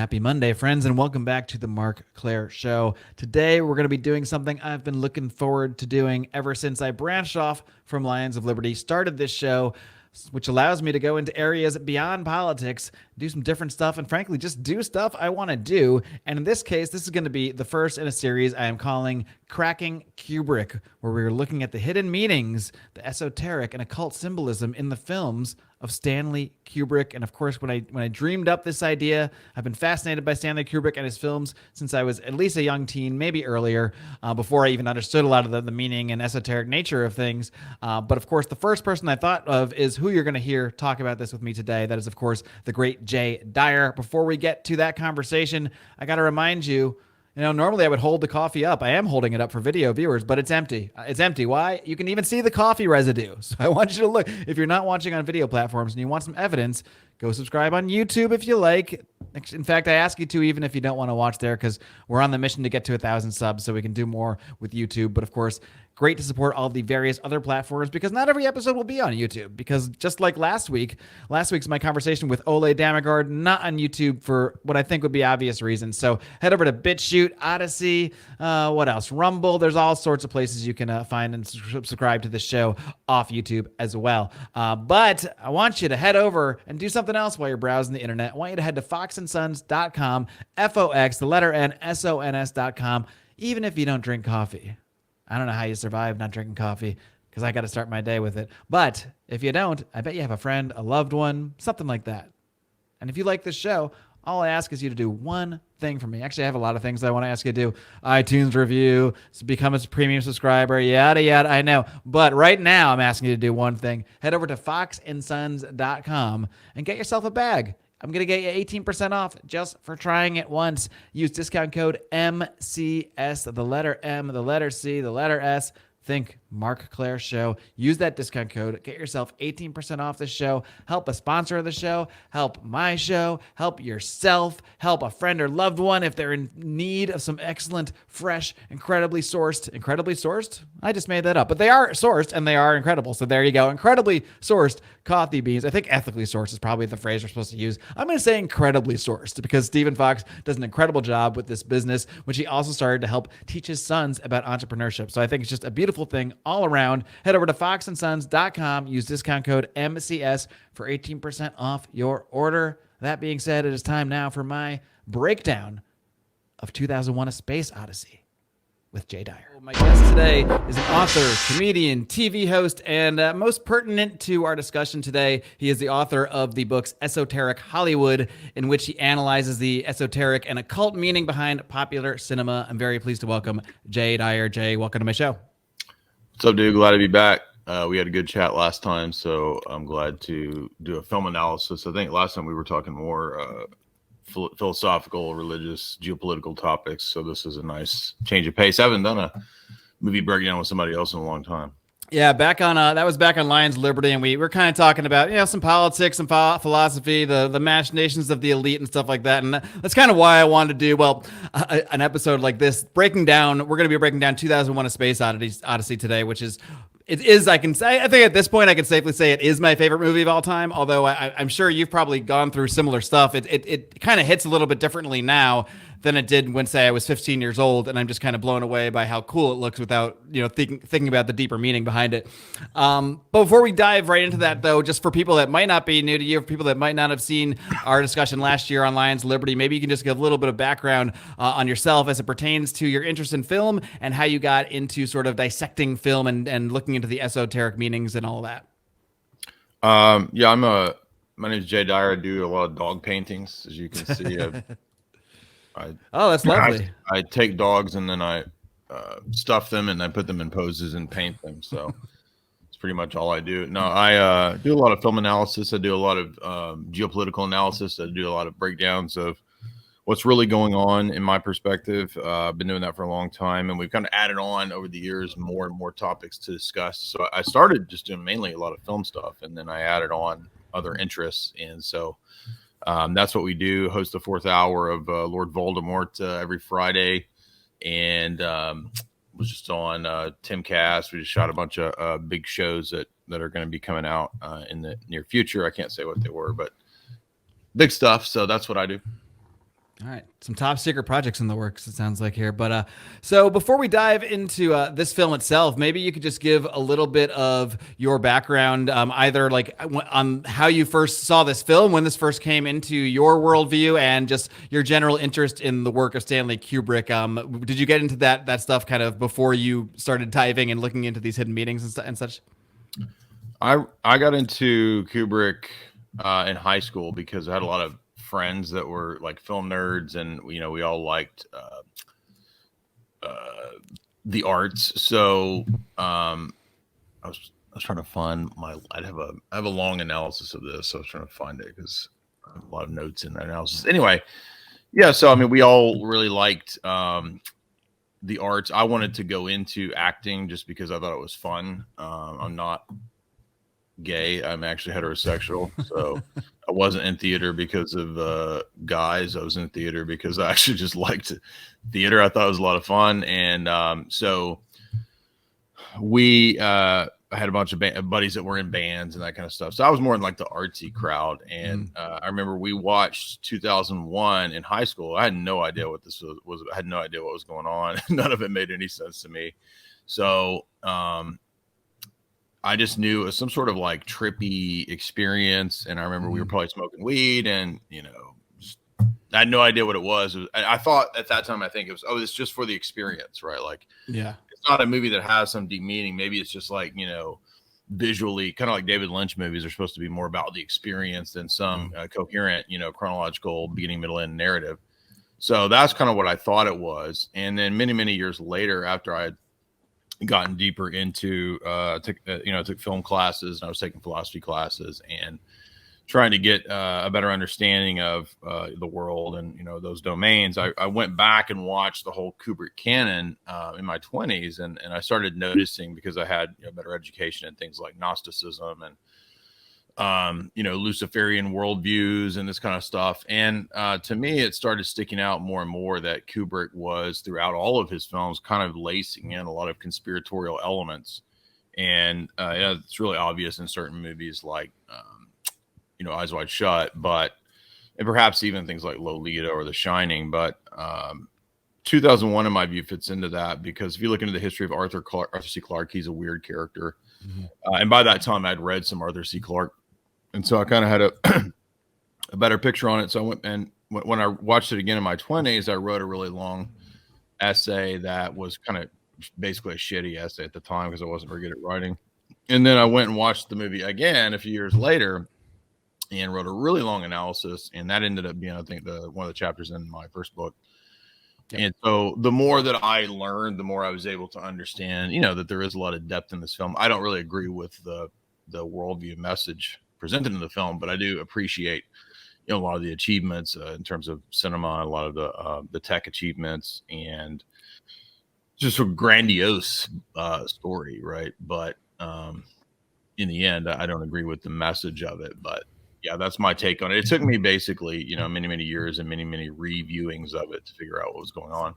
Happy Monday, friends, and welcome back to the Marc Clair Show. Today, we're going to be doing something I've been looking forward to doing ever since I branched off from Lions of Liberty, started this show, which allows me to go into areas beyond politics, do some different stuff, and frankly, just do stuff I want to do. And in this case, this is going to be the first in a series I am calling Cracking Kubrick, where we're looking at the hidden meanings, the esoteric and occult symbolism in the films of Stanley Kubrick. And of course, when I dreamed up this idea, I've been fascinated by Stanley Kubrick and his films since I was at least a young teen, maybe earlier, before I even understood a lot of the meaning and esoteric nature of things. But of course, the first person I thought of is who you're going to hear talk about this with me today. That is, of course, the great Jay Dyer. Before we get to that conversation, I got to remind you, normally I would hold the coffee up. I am holding it up for video viewers, but it's empty. It's empty. Why? You can even see the coffee residue. So I want you to look. If you're not watching on video platforms and you want some evidence, go subscribe on YouTube if you like. In fact, I ask you to, even if you don't want to watch there, because we're on the mission to get to 1,000 subs so we can do more with YouTube. But of course, great to support all the various other platforms, because not every episode will be on YouTube. Because just like last week's my conversation with Ole Damigard, not on YouTube for what I think would be obvious reasons. So head over to BitChute, Odyssey, what else? Rumble. There's all sorts of places you can find and subscribe to the show off YouTube as well. But I want you to head over and do something else while you're browsing the internet. I want you to head to foxandsons.com, Fox, the letter N, SONS.com, even if you don't drink coffee. I don't know how you survive not drinking coffee, because I got to start my day with it. But if you don't, I bet you have a friend, a loved one, something like that. And if you like this show, all I ask is you to do one thing for me. Actually, I have a lot of things I want to ask you to do. iTunes review, become a premium subscriber, yada, yada, I know. But right now, I'm asking you to do one thing. Head over to foxandsons.com and get yourself a bag. I'm going to get you 18% off just for trying it once. Use discount code MCS, the letter M, the letter C, the letter S. Think Marc Clair Show. Use that discount code. Get yourself 18% off the show. Help a sponsor of the show. Help my show. Help yourself. Help a friend or loved one if they're in need of some excellent, fresh, incredibly sourced. Incredibly sourced? I just made that up. But they are sourced and they are incredible. So there you go. Incredibly sourced coffee beans. I think ethically sourced is probably the phrase we're supposed to use. I'm going to say incredibly sourced because Stephen Fox does an incredible job with this business, which he also started to help teach his sons about entrepreneurship. So I think it's just a beautiful thing all around. Head over to foxandsons.com. Use discount code MCS for 18% off your order. That being said, it is time now for my breakdown of 2001: A Space Odyssey with Jay Dyer. My guest today is an author, comedian, TV host, and most pertinent to our discussion today, he is the author of the books Esoteric Hollywood, in which he analyzes the esoteric and occult meaning behind popular cinema. I'm very pleased to welcome Jay Dyer. Jay, welcome to my show. What's up, dude? Glad to be back. We had a good chat last time, so I'm glad to do a film analysis. I think last time we were talking more philosophical, religious, geopolitical topics, so this is a nice change of pace. I haven't done a movie breakdown with somebody else in a long time. Yeah, back on that was back on Lions of Liberty, and we were kind of talking about some politics, some philosophy, the machinations of the elite and stuff like that. And that's kind of why I wanted to do an episode like this, breaking down. We're going to be breaking down 2001: A Space Odyssey today, which is. It is, I think at this point I can safely say it is my favorite movie of all time, although I'm sure you've probably gone through similar stuff. It kind of hits a little bit differently now than it did when, say, I was 15 years old, and I'm just kind of blown away by how cool it looks without thinking about the deeper meaning behind it. But before we dive right into that, though, just for people that might not be new to you, for people that might not have seen our discussion last year on Lions of Liberty, maybe you can just give a little bit of background on yourself as it pertains to your interest in film and how you got into sort of dissecting film and looking into the esoteric meanings and all that. My name is Jay Dyer. I do a lot of dog paintings, as you can see. That's lovely. I take dogs and then I stuff them and I put them in poses and paint them. So it's pretty much all I do. No, I do a lot of film analysis. I do a lot of geopolitical analysis. I do a lot of breakdowns of what's really going on in my perspective. I've been doing that for a long time, and we've kind of added on over the years more and more topics to discuss. So I started just doing mainly a lot of film stuff, and then I added on other interests. And so that's what we do. Host the fourth hour of Lord Voldemort every Friday, and was just on Timcast. We just shot a bunch of big shows that are going to be coming out in the near future. I can't say what they were, but big stuff. So that's what I do. All right, some top secret projects in the works, it sounds like here. But so before we dive into this film itself, maybe you could just give a little bit of your background, either like on how you first saw this film, when this first came into your worldview, and just your general interest in the work of Stanley Kubrick. Did you get into that stuff kind of before you started diving and looking into these hidden meetings and such? I got into Kubrick in high school because I had a lot of friends that were like film nerds, and we all liked the arts. So I was trying to find I have a long analysis of this, so I was trying to find it because I have a lot of notes in that analysis. Anyway, yeah. So I mean, we all really liked the arts. I wanted to go into acting just because I thought it was fun. I'm not gay. I'm actually heterosexual, so I wasn't in theater because of guys. I was in theater because I actually just liked theater. I thought it was a lot of fun, and so we I had a bunch of buddies that were in bands and that kind of stuff. So I was more in like the artsy crowd. And I remember we watched 2001 in high school. I had no idea what this was. I had no idea what was going on. None of it made any sense to me. So I just knew it was some sort of like trippy experience. And I remember we were probably smoking weed, and I had no idea what it was. I thought at that time, I think it was, it's just for the experience, right? Like, yeah, it's not a movie that has some deep meaning. Maybe it's just like, visually, kind of like David Lynch movies are supposed to be more about the experience than some coherent, chronological beginning, middle, end narrative. So that's kind of what I thought it was. And then many, many years later, after I had gotten deeper into, took film classes, and I was taking philosophy classes and trying to get a better understanding of the world and those domains. I went back and watched the whole Kubrick canon in my 20s, and I started noticing, because I had better education in things like Gnosticism and Luciferian worldviews and this kind of stuff. And to me, it started sticking out more and more that Kubrick was, throughout all of his films, kind of lacing in a lot of conspiratorial elements. And it's really obvious in certain movies like Eyes Wide Shut, and perhaps even things like Lolita or The Shining. But 2001, in my view, fits into that, because if you look into the history of Arthur C. Clarke, he's a weird character. And by that time, I'd read some Arthur C. Clarke, and so I kind of had a better picture on it. So I went, and when I watched it again in my 20s, I wrote a really long essay that was kind of basically a shitty essay at the time, because I wasn't very good at writing. And then I went and watched the movie again a few years later and wrote a really long analysis, and that ended up being, I think, one of the chapters in my first book. Yep. And so the more that I learned, the more I was able to understand, that there is a lot of depth in this film. I don't really agree with the worldview message presented in the film, but I do appreciate, a lot of the achievements in terms of cinema, a lot of the tech achievements, and just a grandiose story, right? But in the end, I don't agree with the message of it. But yeah, that's my take on it. It took me basically, many, many years and many, many reviewings of it to figure out what was going on.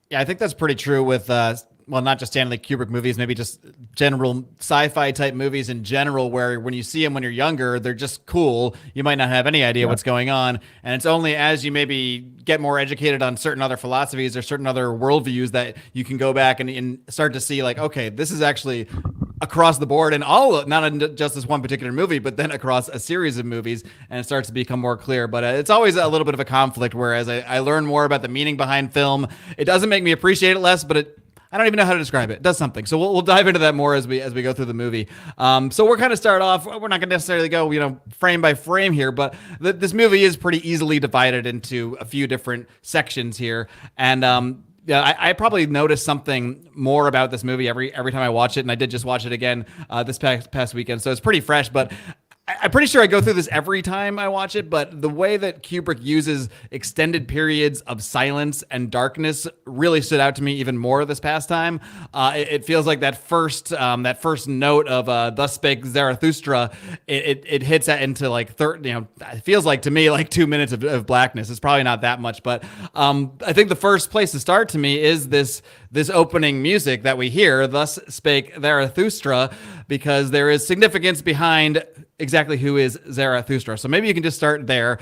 Yeah, I think that's pretty true with, not just Stanley Kubrick movies, maybe just general sci-fi type movies in general, where when you see them when you're younger, they're just cool. You might not have any idea what's going on. And it's only as you maybe get more educated on certain other philosophies or certain other worldviews that you can go back and start to see, like, okay, this is actually across the board, and not in just this one particular movie, but then across a series of movies, and it starts to become more clear. But it's always a little bit of a conflict, whereas I learn more about the meaning behind film. It doesn't make me appreciate it less, but I don't even know how to describe it. It does something. So we'll dive into that more as we go through the movie. So we're kind of start off. We're not going to necessarily go frame by frame here, but this movie is pretty easily divided into a few different sections here, and I probably noticed something more about this movie every time I watch it, and I did just watch it again this past weekend, so it's pretty fresh. But I'm pretty sure I go through this every time I watch it, but the way that Kubrick uses extended periods of silence and darkness really stood out to me even more this past time. It feels like that first note of "Thus Spake Zarathustra," it hits that into like it feels like to me like 2 minutes of blackness. It's probably not that much, but I think the first place to start to me is this opening music that we hear, "Thus Spake Zarathustra," because there is significance behind exactly who is Zarathustra. So maybe you can just start there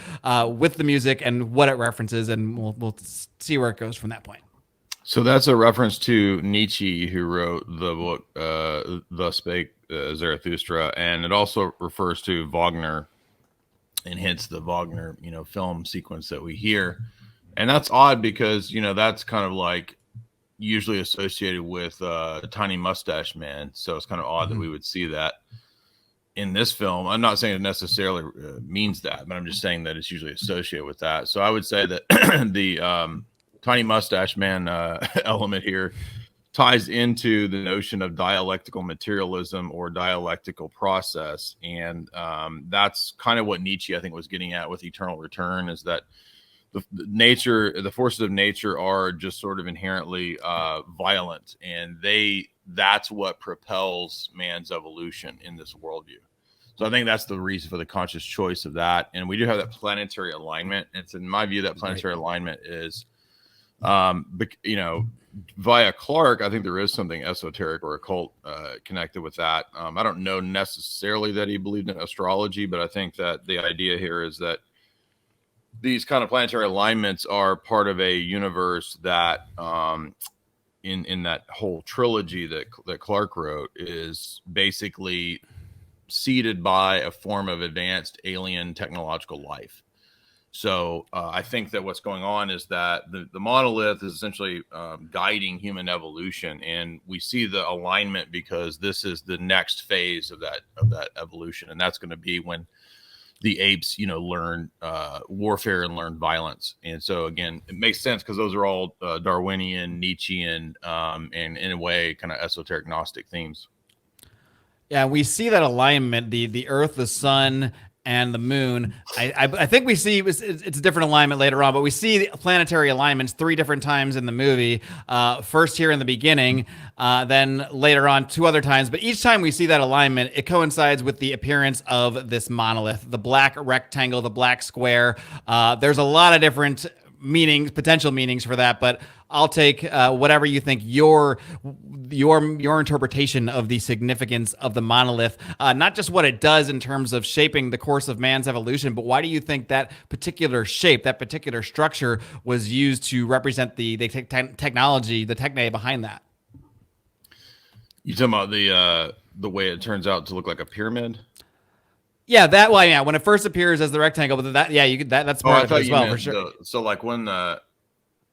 with the music and what it references, and we'll see where it goes from that point. So that's a reference to Nietzsche, who wrote the book The Spake Zarathustra, and it also refers to Wagner, and hence the Wagner, film sequence that we hear. And that's odd because, that's kind of like usually associated with a tiny mustache man. So it's kind of odd that we would see that in this film. I'm not saying it necessarily means that, but I'm just saying that it's usually associated with that. So I would say that the tiny mustache man element here ties into the notion of dialectical materialism or dialectical process. And that's kind of what Nietzsche, I think, was getting at with Eternal Return, is that the forces of nature are just sort of inherently violent, and that's what propels man's evolution in this worldview. So I think that's the reason for the conscious choice of that. And we do have that planetary alignment. It's in my view that planetary alignment is, via Clark, I think there is something esoteric or occult connected with that. I don't know necessarily that he believed in astrology, but I think that the idea here is that these kind of planetary alignments are part of a universe that, in that whole trilogy that Clark wrote, is basically seeded by a form of advanced alien technological life. So I think that what's going on is that the monolith is essentially guiding human evolution, and we see the alignment because this is the next phase of that evolution, and that's going to be when the apes, learn warfare and learn violence. And so again, it makes sense because those are all Darwinian, Nietzschean, and in a way kind of esoteric Gnostic themes. Yeah, we see that alignment, the Earth, the Sun, and the Moon. I think we see it's a different alignment later on, but we see the planetary alignments 3 different times in the movie. First here in the beginning, then later on 2 other times. But each time we see that alignment, it coincides with the appearance of this monolith, the black rectangle, the black square. There's a lot of different potential meanings for that, but I'll take whatever you think your interpretation of the significance of the monolith, not just what it does in terms of shaping the course of man's evolution, but why do you think that particular shape, that particular structure was used to represent the technology, the techne behind that? You talking about the way it turns out to look like a pyramid? Yeah, when it first appears as the rectangle, but that's part of it as well, for sure. So like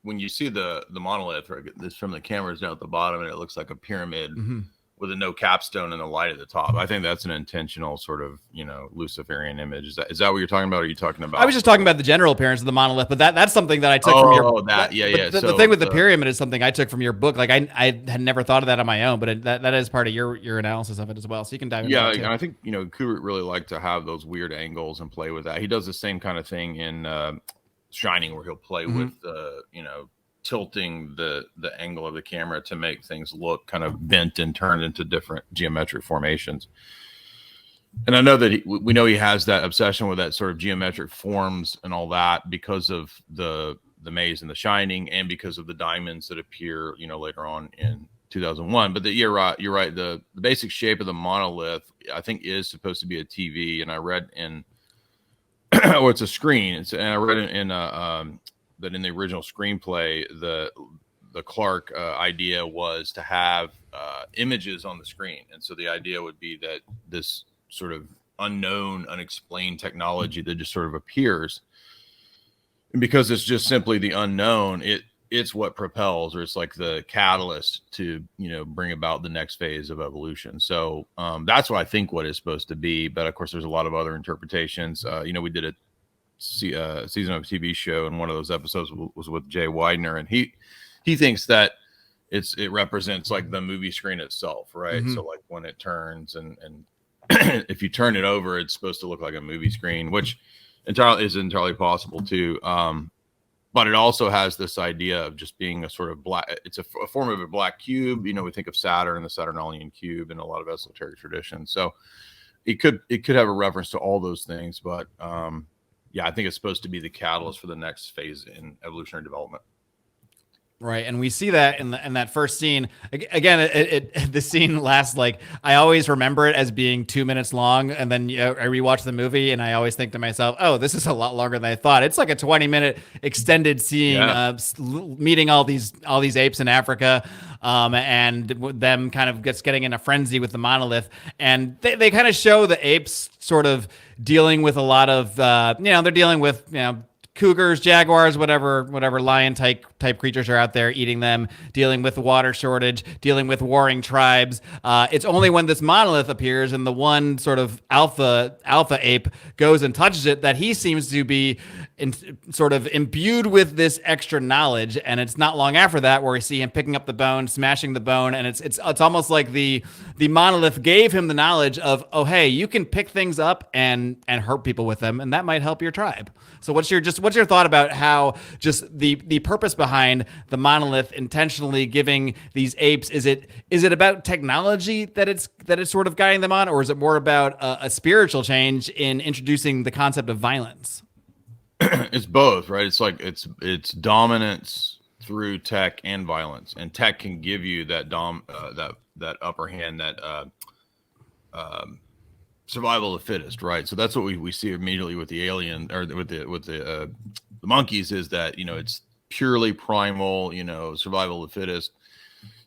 when you see the monolith, right, this from the cameras down at the bottom, and it looks like a pyramid with a no capstone and a light at the top. I think that's an intentional sort of, Luciferian image. Is that what you're talking about? Or are you talking about? I was just talking about the general appearance of the monolith, but that's something that I took from your. Oh, that, yeah. The thing with the pyramid is something I took from your book. Like I had never thought of that on my own, but that is part of your analysis of it as well. So you can dive into that too. And I think Kubrick really liked to have those weird angles and play with that. He does the same kind of thing in Shining, where he'll play with tilting the angle of the camera to make things look kind of bent and turned into different geometric formations. And I know that we know he has that obsession with that sort of geometric forms and all that because of the maze in The Shining, and because of the diamonds that appear, later on in 2001. But you're right. The basic shape of the monolith, I think, is supposed to be a TV. And I read it's a screen. And I read in that in the original screenplay, the Clark idea was to have images on the screen. And so the idea would be that this sort of unknown, unexplained technology that just sort of appears, and because it's just simply the unknown, it's what propels, or it's like the catalyst to bring about the next phase of evolution. So that's what I think what it's supposed to be. But of course, there's a lot of other interpretations. We did a season of a TV show, and one of those episodes was with Jay Widener, and he thinks that it represents like the movie screen itself, right? So like when it turns and if you turn it over, it's supposed to look like a movie screen, which is entirely possible too. But it also has this idea of just being a sort of black. It's a form of a black cube. We think of Saturn and the Saturnalian cube in a lot of esoteric traditions. So it could have a reference to all those things, but Yeah, I think it's supposed to be the catalyst for the next phase in evolutionary development. Right, and we see that in that first scene. Again, the scene lasts like, I always remember it as being 2 minutes long, and then I rewatch the movie, and I always think to myself, "Oh, this is a lot longer than I thought." It's like a 20-minute extended scene, Yeah. meeting all these apes in Africa, and them kind of getting in a frenzy with the monolith, and they kind of show the apes sort of dealing with a lot of they're dealing with cougars, jaguars, whatever lion type creatures are out there, eating them, dealing with water shortage, dealing with warring tribes. It's only when this monolith appears and the one sort of alpha ape goes and touches it that he seems to be sort of imbued with this extra knowledge. And it's not long after that where we see him picking up the bone, smashing the bone, and it's almost like the monolith gave him the knowledge of, oh hey, you can pick things up and hurt people with them, and that might help your tribe. So what's your thought about how just the purpose behind the monolith intentionally giving these apes? Is it about technology that it's sort of guiding them on, or is it more about a spiritual change in introducing the concept of violence? It's both, right? It's like it's dominance through tech and violence, and tech can give you that that upper hand, that survival of the fittest, right? So that's what we see immediately with the alien, or with the monkeys, is that it's purely primal, survival of the fittest,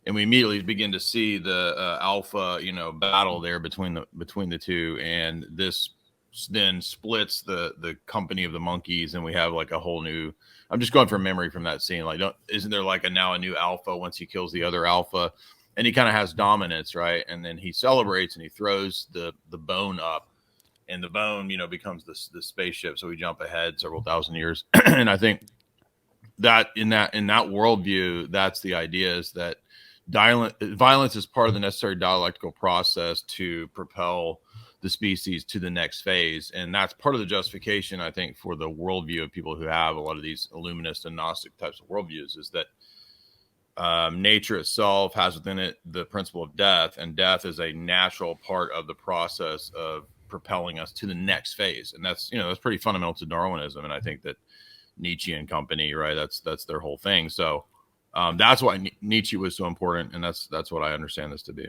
and we immediately begin to see the alpha battle there between the two, and this then splits the company of the monkeys, and we have like a whole new. I'm just going from memory from that scene. Like, isn't there like a new alpha once he kills the other alpha? And he kind of has dominance, right? And then he celebrates and he throws the bone up, and the bone, becomes the spaceship. So we jump ahead several thousand years. And I think that in that worldview, that's the idea, is that violence is part of the necessary dialectical process to propel the species to the next phase. And that's part of the justification, I think, for the worldview of people who have a lot of these illuminist and gnostic types of worldviews, is that nature itself has within it the principle of death, and death is a natural part of the process of propelling us to the next phase. And that's pretty fundamental to Darwinism, and I think that Nietzsche and company, right, that's their whole thing. So that's why Nietzsche was so important, and that's what I understand this to be.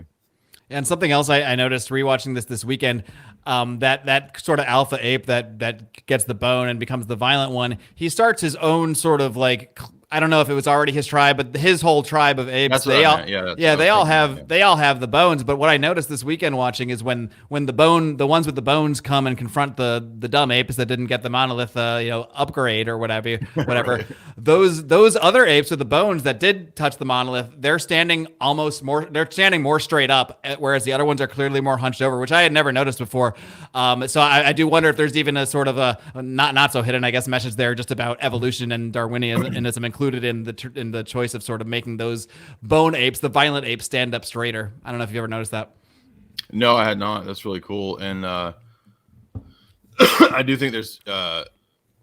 And something else I noticed rewatching this weekend, that sort of alpha ape that gets the bone and becomes the violent one, he starts his own sort of like, I don't know if it was already his tribe, but his whole tribe of apes, they all have the bones. But what I noticed this weekend watching is when the ones with the bones come and confront the dumb apes that didn't get the monolith upgrade or whatever, Right. those other apes with the bones that did touch the monolith, they're standing more straight up, whereas the other ones are clearly more hunched over, which I had never noticed before. So I do wonder if there's even a sort of a not so hidden, I guess, message there just about evolution and Darwinianism included in the choice of sort of making those bone apes, the violent apes, stand up straighter. I don't know if you ever noticed that. No, I had not. That's really cool. And I do think there's I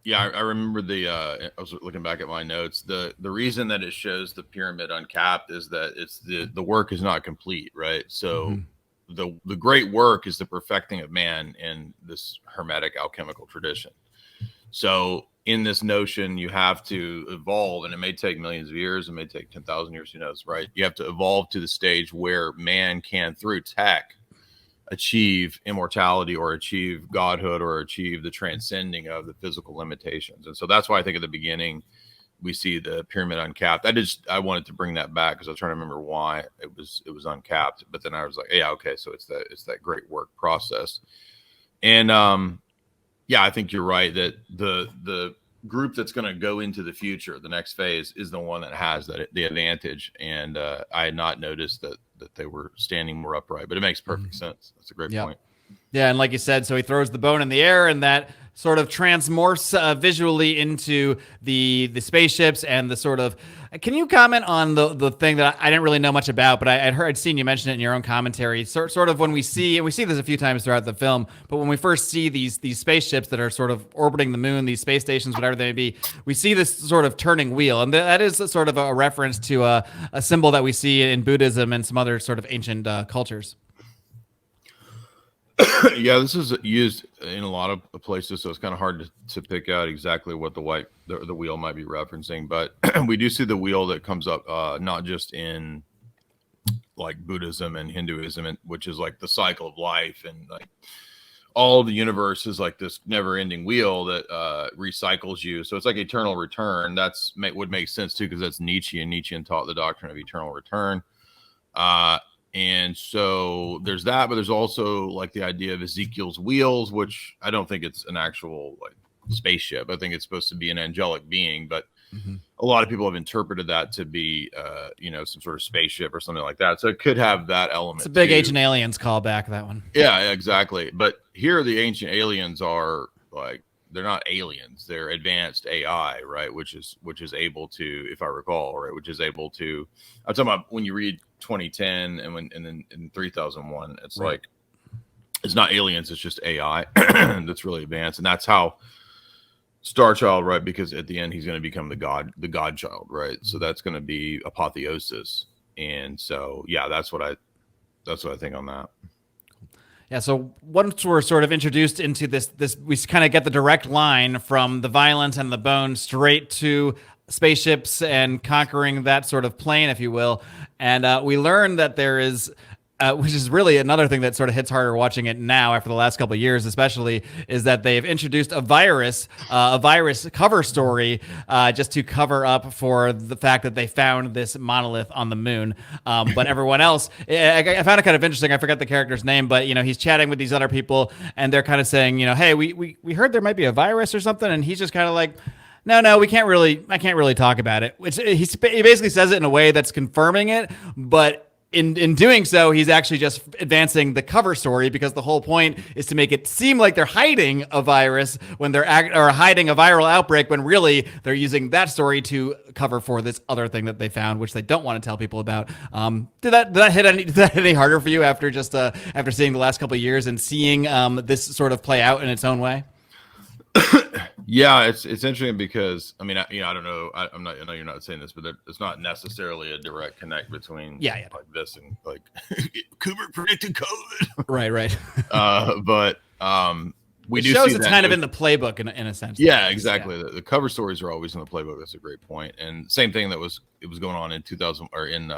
remember I was looking back at my notes. The reason that it shows the pyramid uncapped is that it's the work is not complete, right? So the great work is the perfecting of man in this hermetic alchemical tradition. So in this notion, you have to evolve, and it may take millions of years, it may take 10,000 years, who knows, right? You have to evolve to the stage where man can, through tech, achieve immortality or achieve godhood or achieve the transcending of the physical limitations. And so that's why I think at the beginning we see the pyramid uncapped. I wanted to bring that back because I was trying to remember why it was uncapped, but then I was like, yeah, okay, so it's that great work process. And I think you're right that the group that's going to go into the future, the next phase, is the one that has the advantage. And I had not noticed that they were standing more upright, but it makes perfect sense. That's a great point. Yeah, and like you said, so he throws the bone in the air, and that sort of transmorphs visually into the spaceships and the sort of. Can you comment on the thing that I didn't really know much about, but I'd seen you mention it in your own commentary. Sort of when we see this a few times throughout the film, but when we first see these spaceships that are sort of orbiting the moon, these space stations, whatever they may be, we see this sort of turning wheel, and that is sort of a reference to a symbol that we see in Buddhism and some other sort of ancient cultures. Yeah, this is used in a lot of places, so it's kind of hard to pick out exactly what the wheel might be referencing. But we do see the wheel that comes up not just in like Buddhism and Hinduism, and which is like the cycle of life, and like all the universe is like this never-ending wheel that recycles you. So it's like eternal return. Would make sense too, because that's Nietzsche, and Nietzsche taught the doctrine of eternal return. And so there's that, but there's also like the idea of Ezekiel's wheels, which I don't think it's an actual like spaceship. I think it's supposed to be an angelic being, but a lot of people have interpreted that to be, some sort of spaceship or something like that. So it could have that element. It's a big too. Ancient Aliens callback, that one. Yeah, exactly. But here the ancient aliens are like, they're not aliens, they're advanced AI, right? Which is able to, if I recall, right, which is able to, I'm talking about when you read 2010 and then in 3001, it's right. Like, it's not aliens, it's just AI that's really advanced. And that's how Star Child, right? Because at the end he's going to become the God child, right? So that's going to be apotheosis. And so, yeah, that's what I think on that. Yeah, so once we're sort of introduced into this we kind of get the direct line from the violence and the bone straight to spaceships and conquering that sort of plane, if you will. And we learn that there is, which is really another thing that sort of hits harder watching it now after the last couple of years, especially, is that they've introduced a virus cover story just to cover up for the fact that they found this monolith on the moon. But everyone else, I found it kind of interesting. I forgot the character's name, but he's chatting with these other people, and they're kind of saying, hey, we heard there might be a virus or something, and he's just kind of like, no, I can't really talk about it. He basically says it in a way that's confirming it, but in doing so, he's actually just advancing the cover story, because the whole point is to make it seem like they're hiding a virus when they're hiding a viral outbreak, when really they're using that story to cover for this other thing that they found, which they don't want to tell people about. Did that hit any harder for you after seeing the last couple of years and seeing this sort of play out in its own way? Yeah, it's interesting because I don't know. I know you're not saying this, but it's not necessarily a direct connect between like this and like Kubrick predicted COVID. Right. But we do shows see it's that kind of in the playbook in a sense. Yeah, exactly. Yeah. The cover stories are always in the playbook. That's a great point. And same thing it was going on in 2000 or in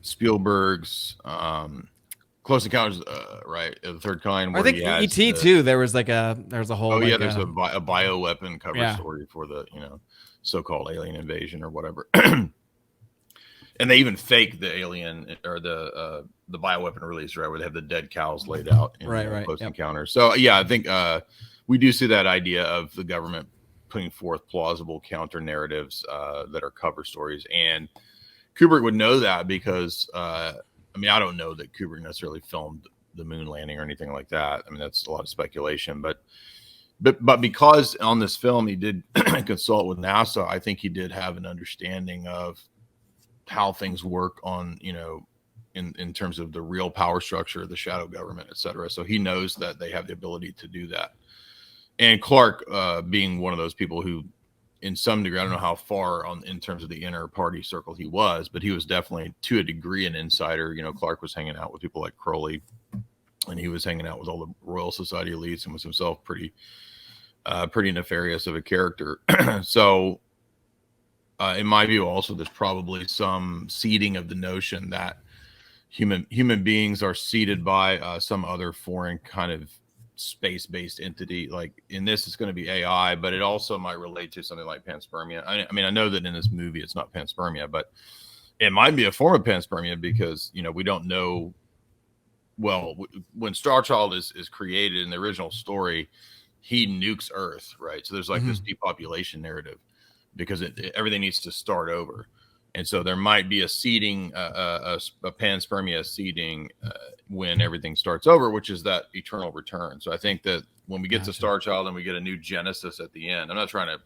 Spielberg's. Close Encounters, right? The Third Kind. I think E.T. too. There was a whole. Oh yeah, there's a bioweapon cover story for the so-called alien invasion or whatever. And they even fake the alien or the bioweapon release, right, where they have the dead cows laid out in Close Encounters. So yeah, I think we do see that idea of the government putting forth plausible counter narratives that are cover stories, and Kubrick would know that because. I don't know that Kubrick necessarily filmed the moon landing or anything like that. That's a lot of speculation, but because on this film he did consult with NASA, I think he did have an understanding of how things work on, in terms of the real power structure, the shadow government, et cetera. So he knows that they have the ability to do that. And Clark, being one of those people who, in some degree, I don't know how far in terms of the inner party circle he was, but he was definitely to a degree an insider. Clark was hanging out with people like Crowley, and he was hanging out with all the Royal Society elites, and was himself pretty nefarious of a character. So in my view, also, there's probably some seeding of the notion that human beings are seeded by some other foreign kind of space-based entity. Like in this, it's going to be AI, but it also might relate to something like panspermia. I know that in this movie it's not panspermia, but it might be a form of panspermia because we don't know. Well, when Star Child is created in the original story, he nukes Earth, right? So there's like this depopulation narrative because everything needs to start over. And so there might be a seeding, a panspermia seeding when everything starts over, which is that eternal return. So I think that when we get to Star Child and we get a new Genesis at the end, I'm not trying to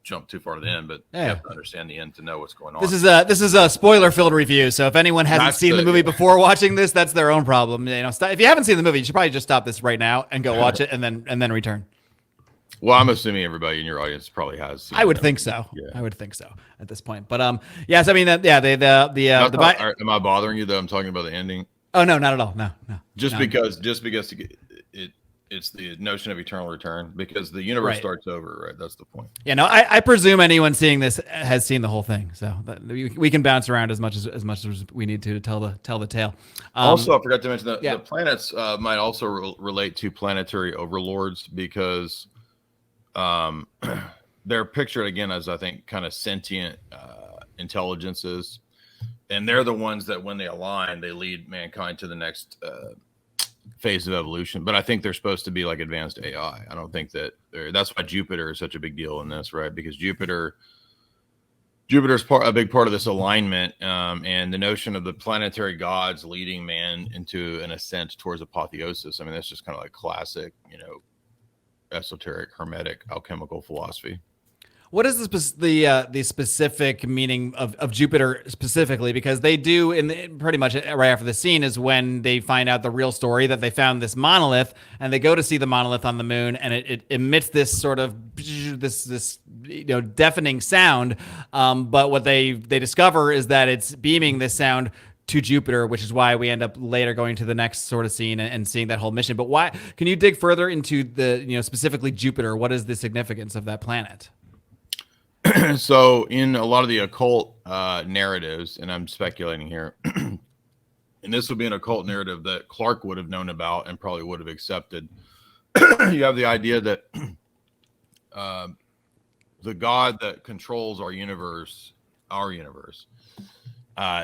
jump too far to the end, but you have to understand the end to know what's going on. This is a spoiler-filled review, so if anyone hasn't seen the movie before watching this, that's their own problem. If you haven't seen the movie, you should probably just stop this right now and go watch it, and then return. Well, I'm assuming everybody in your audience probably has. I would think so. Yeah. I would think so at this point. But yes, Am I bothering you though? I'm talking about the ending. Oh no, not at all. No. Just No. because it's the notion of eternal return, because the universe Right. starts over, right? That's the point. Yeah, no, I presume anyone seeing this has seen the whole thing, so we can bounce around as much as we need to tell the tale. Also, I forgot to mention that yeah. the planets might also relate to planetary overlords, because they're pictured again as, I think, kind of sentient intelligences, and they're the ones that, when they align, they lead mankind to the next phase of evolution. But I think they're supposed to be like advanced AI. I don't think that that's why Jupiter is such a big deal in this, right? Because Jupiter's a big part of this alignment, and the notion of the planetary gods leading man into an ascent towards apotheosis. I mean, that's just kind of like classic, esoteric, hermetic, alchemical philosophy. What is the specific meaning of Jupiter specifically? Because they do, pretty much right after the scene is when they find out the real story, that they found this monolith, and they go to see the monolith on the moon, and it emits this sort of this deafening sound. But what they discover is that it's beaming this sound to Jupiter, which is why we end up later going to the next sort of scene and seeing that whole mission. But why? Can you dig further into the specifically Jupiter? What is the significance of that planet? So in a lot of the occult narratives, and I'm speculating here, and this would be an occult narrative that Clark would have known about and probably would have accepted. You have the idea that the God that controls our universe,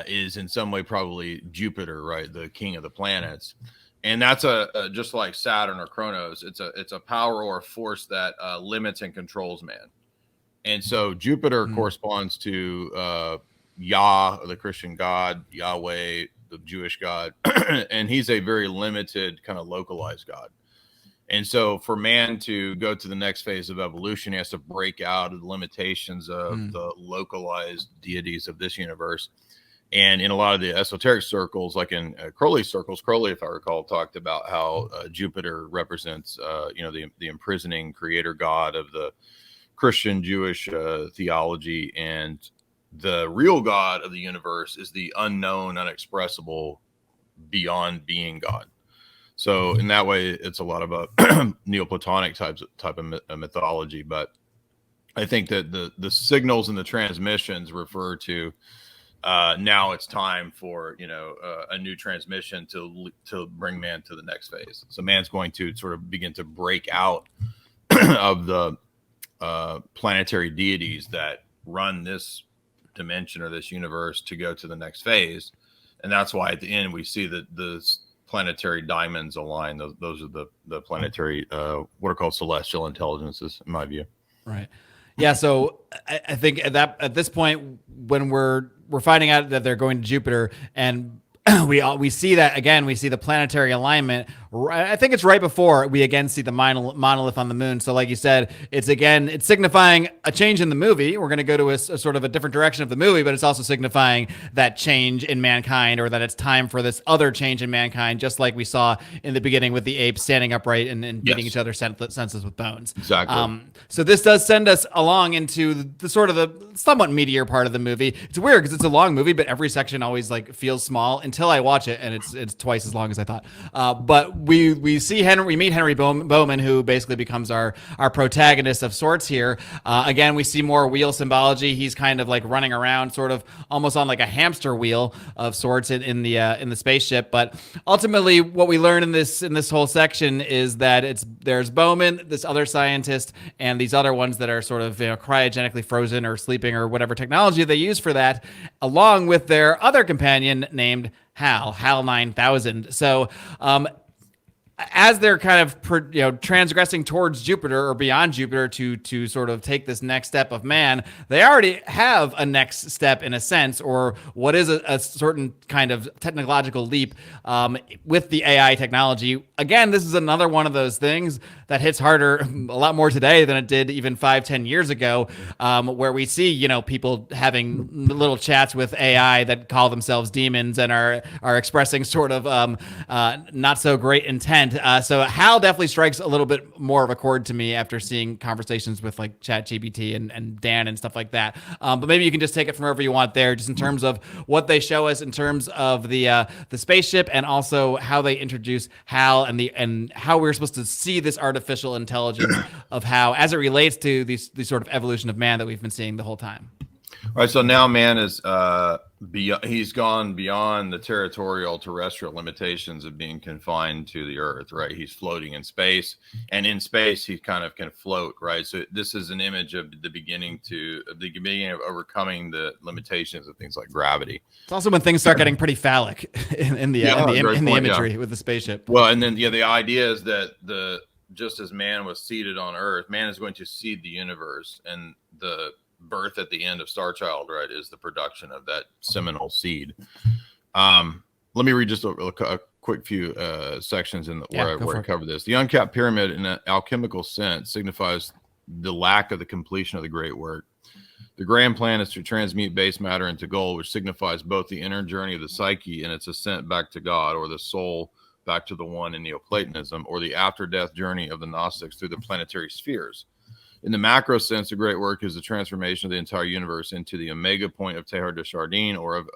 is in some way probably Jupiter, right? The king of the planets. And that's just like Saturn or Kronos. It's a power or a force that limits and controls man. And so Jupiter corresponds to Yah, the Christian God, Yahweh, the Jewish God, and he's a very limited, kind of localized God. And so for man to go to the next phase of evolution, he has to break out of the limitations of the localized deities of this universe. And in a lot of the esoteric circles, like in Crowley circles, Crowley, if I recall, talked about how Jupiter represents, the imprisoning creator God of the Christian Jewish theology, and the real God of the universe is the unknown, unexpressible, beyond being God. So in that way, it's a lot of a Neoplatonic type of mythology. But I think that the signals and the transmissions refer to now it's time for a new transmission to bring man to the next phase. So man's going to sort of begin to break out of the planetary deities that run this dimension or this universe to go to the next phase. And that's why at the end we see that the planetary diamonds align. Those are the planetary what are called celestial intelligences, in my view. Right. Yeah. So I think at this point, when we're finding out that they're going to Jupiter, and we see that again, we see the planetary alignment. I think it's right before we again see the monolith on the moon. So like you said, it's signifying a change in the movie. We're going to go to a sort of a different direction of the movie, but it's also signifying that change in mankind, or that it's time for this other change in mankind, just like we saw in the beginning with the apes standing upright and beating each other senseless with bones. Exactly. So this does send us along into the sort of the somewhat meatier part of the movie. It's weird because it's a long movie, but every section always like feels small until I watch it, and it's twice as long as I thought. But we meet Henry Bowman, who basically becomes our protagonist of sorts here. Again, we see more wheel symbology. He's kind of like running around, sort of almost on like a hamster wheel of sorts in the spaceship. But ultimately, what we learn in this whole section is that there's Bowman, this other scientist, and these other ones that are sort of cryogenically frozen or sleeping or whatever technology they use for that, along with their other companion named Hal 9000. So as they're kind of transgressing towards Jupiter or beyond Jupiter to sort of take this next step of man, they already have a next step in a sense, or what is a certain kind of technological leap with the AI technology. Again, this is another one of those things that hits harder a lot more today than it did even 5-10 years ago, where we see people having little chats with AI that call themselves demons and are expressing sort of not so great intent. and so Hal definitely strikes a little bit more of a chord to me after seeing conversations with like ChatGPT and Dan and stuff like that. But maybe you can just take it from wherever you want there, just in terms of what they show us in terms of the spaceship, and also how they introduce Hal and how we're supposed to see this artificial intelligence of how as it relates to these sort of evolution of man that we've been seeing the whole time. All right, so now man is he's gone beyond the territorial terrestrial limitations of being confined to the Earth, right? He's floating in space, and in space he kind of can float, right? So this is an image of the beginning of overcoming the limitations of things like gravity. It's also when things start getting pretty phallic in the imagery with the spaceship. Well, and then the idea is that just as man was seeded on Earth, man is going to seed the universe, and the birth at the end of Star Child, right, is the production of that seminal seed. Let me read just a quick few sections where I cover this. The uncapped pyramid, in an alchemical sense, signifies the lack of the completion of the great work. The grand plan is to transmute base matter into gold, which signifies both the inner journey of the psyche and its ascent back to God, or the soul back to the one in Neoplatonism, or the after-death journey of the Gnostics through the planetary spheres. In the macro sense, the great work is the transformation of the entire universe into the omega point of Teilhard de Chardin, or of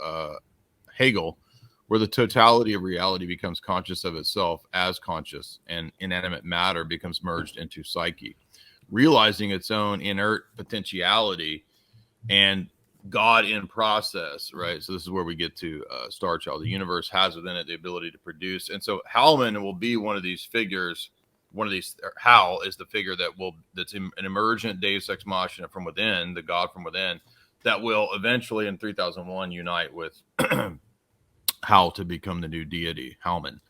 Hegel, where the totality of reality becomes conscious of itself as conscious, and inanimate matter becomes merged into psyche, realizing its own inert potentiality and God in process, right? So this is where we get to Star Child. The universe has within it the ability to produce. And so Halman will be one of these figures. Hal is the figure that's an emergent Deus Ex Machina from within, the God from within, that will eventually in 3001 unite with Hal to become the new deity, Halman.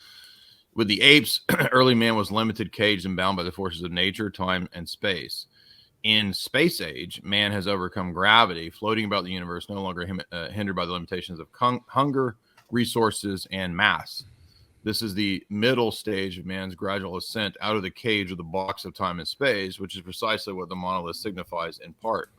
With the apes, early man was limited, caged, and bound by the forces of nature, time, and space. In space age, man has overcome gravity, floating about the universe, no longer hindered by the limitations of hunger, resources, and mass. This is the middle stage of man's gradual ascent out of the cage of the box of time and space, which is precisely what the monolith signifies in part.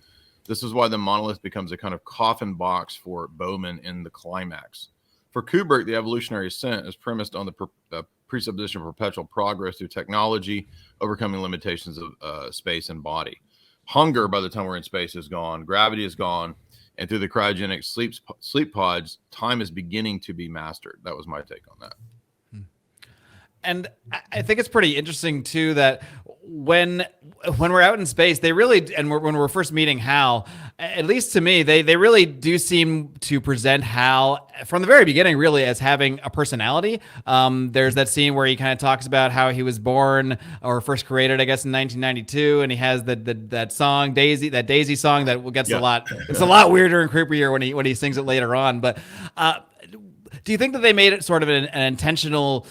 This is why the monolith becomes a kind of coffin box for Bowman in the climax. For Kubrick, the evolutionary ascent is premised on the presupposition of perpetual progress through technology, overcoming limitations of space and body. Hunger, by the time we're in space, is gone. Gravity is gone. And through the cryogenic sleep pods, time is beginning to be mastered. That was my take on that. And I think it's pretty interesting too that when we're out in space, they really, and when we're first meeting Hal, at least to me, they really do seem to present Hal from the very beginning really as having a personality. There's that scene where he kind of talks about how he was born or first created, I guess, in 1992, and he has that song Daisy song that gets a lot. It's a lot weirder and creepier when he sings it later on, but. Do you think that they made it sort of an intentional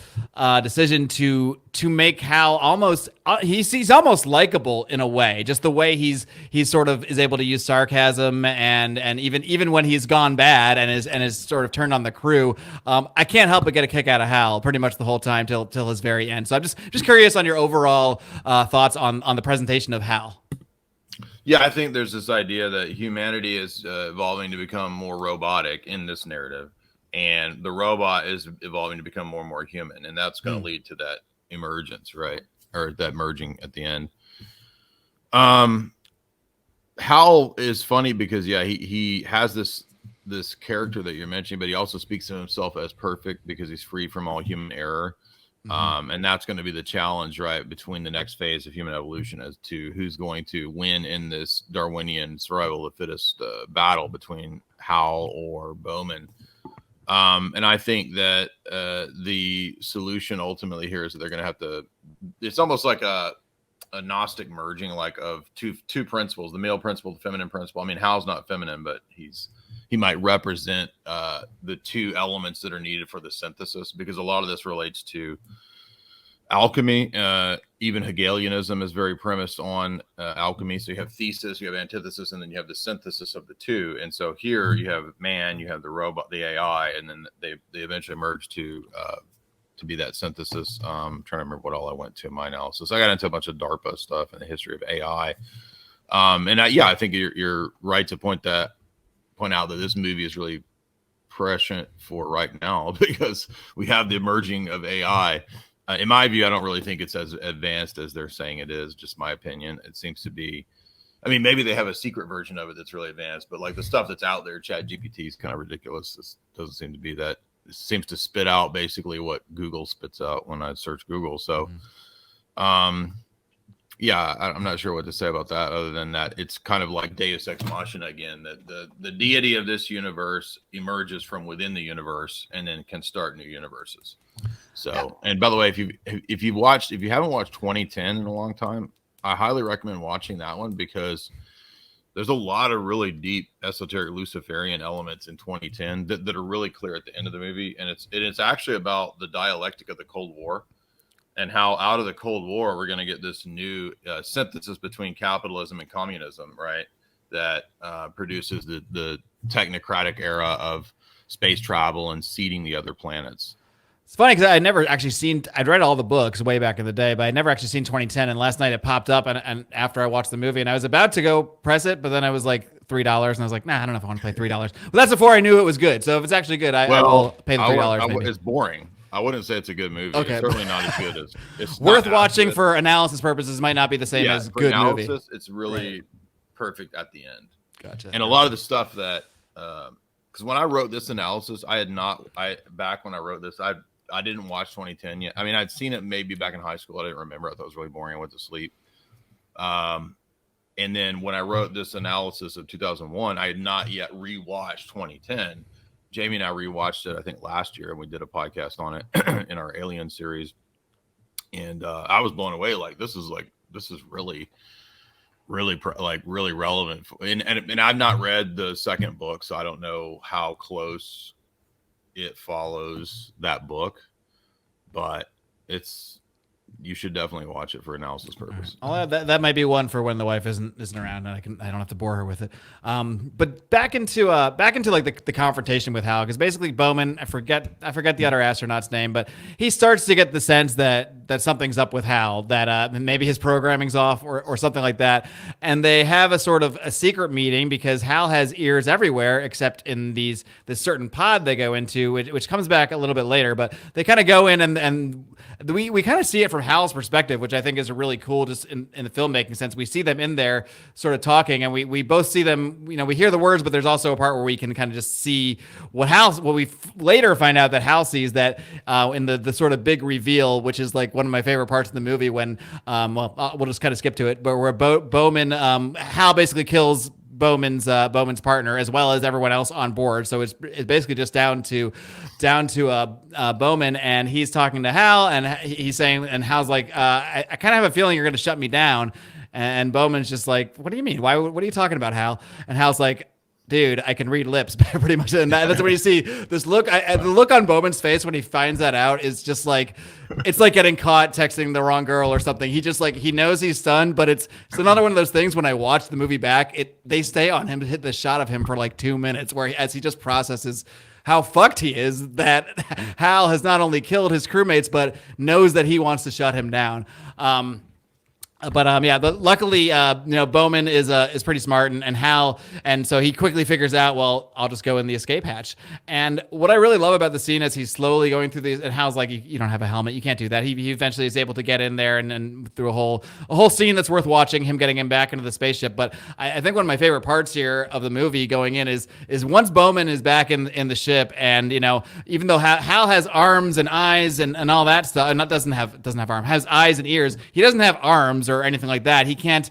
decision to make Hal almost he's almost likable in a way, just the way he's sort of is able to use sarcasm and even when he's gone bad and is sort of turned on the crew, I can't help but get a kick out of Hal pretty much the whole time till his very end. So I'm just curious on your overall thoughts on the presentation of Hal. Yeah, I think there's this idea that humanity is evolving to become more robotic in this narrative. And the robot is evolving to become more and more human. And that's going to lead to that emergence, right? Or that merging at the end. Hal is funny because, he has this character that you're mentioning, but he also speaks of himself as perfect because he's free from all human error. And that's going to be the challenge, right, between the next phase of human evolution as to who's going to win in this Darwinian survival of the fittest battle between Hal or Bowman. And I think that the solution ultimately here is that they're going to have to. It's almost like a Gnostic merging, like of two principles: the male principle, the feminine principle. I mean, Hal's not feminine, but he might represent the two elements that are needed for the synthesis, because a lot of this relates to alchemy. Even Hegelianism is very premised on alchemy. So you have thesis, you have antithesis, and then you have the synthesis of the two. And so here you have man, you have the robot, the AI, and then they eventually merge to be that synthesis. I'm trying to remember what all I went to in my analysis. I got into a bunch of DARPA stuff and the history of AI. I think you're right to point out that this movie is really prescient for right now because we have the emerging of AI. In my view, I don't really think it's as advanced as they're saying it is. Just my opinion. It seems to be. I mean, maybe they have a secret version of it that's really advanced, but like the stuff that's out there, Chat GPT is kind of ridiculous. This doesn't seem to be that. It seems to spit out basically what Google spits out when I search Google. So, yeah, I'm not sure what to say about that other than that it's kind of like Deus Ex Machina again, that the deity of this universe emerges from within the universe and then can start new universes. So, and by the way, if you haven't watched 2010 in a long time, I highly recommend watching that one because there's a lot of really deep esoteric Luciferian elements in 2010 that are really clear at the end of the movie. And it's actually about the dialectic of the Cold War and how out of the Cold War, we're going to get this new synthesis between capitalism and communism, right? That produces the technocratic era of space travel and seeding the other planets. It's funny because I'd never actually I'd read all the books way back in the day, but I'd never actually seen 2010. And last night it popped up and after I watched the movie and I was about to go press it, but then I was like $3 and I was like, nah, I don't know if I want to pay $3. But that's before I knew it was good. So if it's actually good, I will pay the $3. It's boring. I wouldn't say it's a good movie. Okay. It's certainly not as good as it's worth watching for analysis purposes. Might not be the same as good movie. It's really perfect at the end. Gotcha. And a lot of the stuff that because when I wrote this analysis, back when I wrote this, I didn't watch 2010 yet. I mean, I'd seen it maybe back in high school. I didn't remember. I thought it was really boring. I went to sleep. And then when I wrote this analysis of 2001, I had not yet rewatched 2010. Jamie and I rewatched it, I think, last year, and we did a podcast on it in our Alien series. And I was blown away. Like, this is really, really really relevant. And I've not read the second book, so I don't know how close it follows that book, but you should definitely watch it for analysis purpose. That might be one for when the wife isn't around and I don't have to bore her with it. But back into like the confrontation with Hal, because basically Bowman, I forget the other astronaut's name, but he starts to get the sense that something's up with Hal, that maybe his programming's off or something like that. And they have a sort of a secret meeting because Hal has ears everywhere except in this certain pod they go into, which comes back a little bit later, but they kind of go in and we kind of see it from Hal's perspective, which I think is a really cool, just in the filmmaking sense. We see them in there sort of talking, and we both see them, we hear the words, but there's also a part where we can kind of just see what we later find out that Hal sees, that in the sort of big reveal, which is like one of my favorite parts of the movie when, we'll just kind of skip to it, but where Bowman, Hal basically kills Bowman's partner as well as everyone else on board. So it's basically just down to Bowman, and he's talking to Hal, and he's saying, and Hal's like, I kind of have a feeling you're going to shut me down. And Bowman's just like, what do you mean? What are you talking about, Hal? And Hal's like, dude, I can read lips, pretty much. And that's what you see. This look, the look on Bowman's face when he finds that out is just like, it's like getting caught texting the wrong girl or something. He just he knows he's stunned, but it's another one of those things when I watch the movie back, they stay on him to hit the shot of him for like 2 minutes as he just processes how fucked he is that Hal has not only killed his crewmates, but knows that he wants to shut him down. But luckily, Bowman is pretty smart, and Hal, and so he quickly figures out, well, I'll just go in the escape hatch. And what I really love about the scene is he's slowly going through these, and Hal's like, you don't have a helmet, you can't do that. He eventually is able to get in there and through a whole scene that's worth watching, him getting him back into the spaceship. But I think one of my favorite parts here of the movie going in is once Bowman is back in the ship, and even though Hal has arms and eyes and all that stuff, and doesn't have arms, has eyes and ears, he doesn't have arms or anything like that. He can't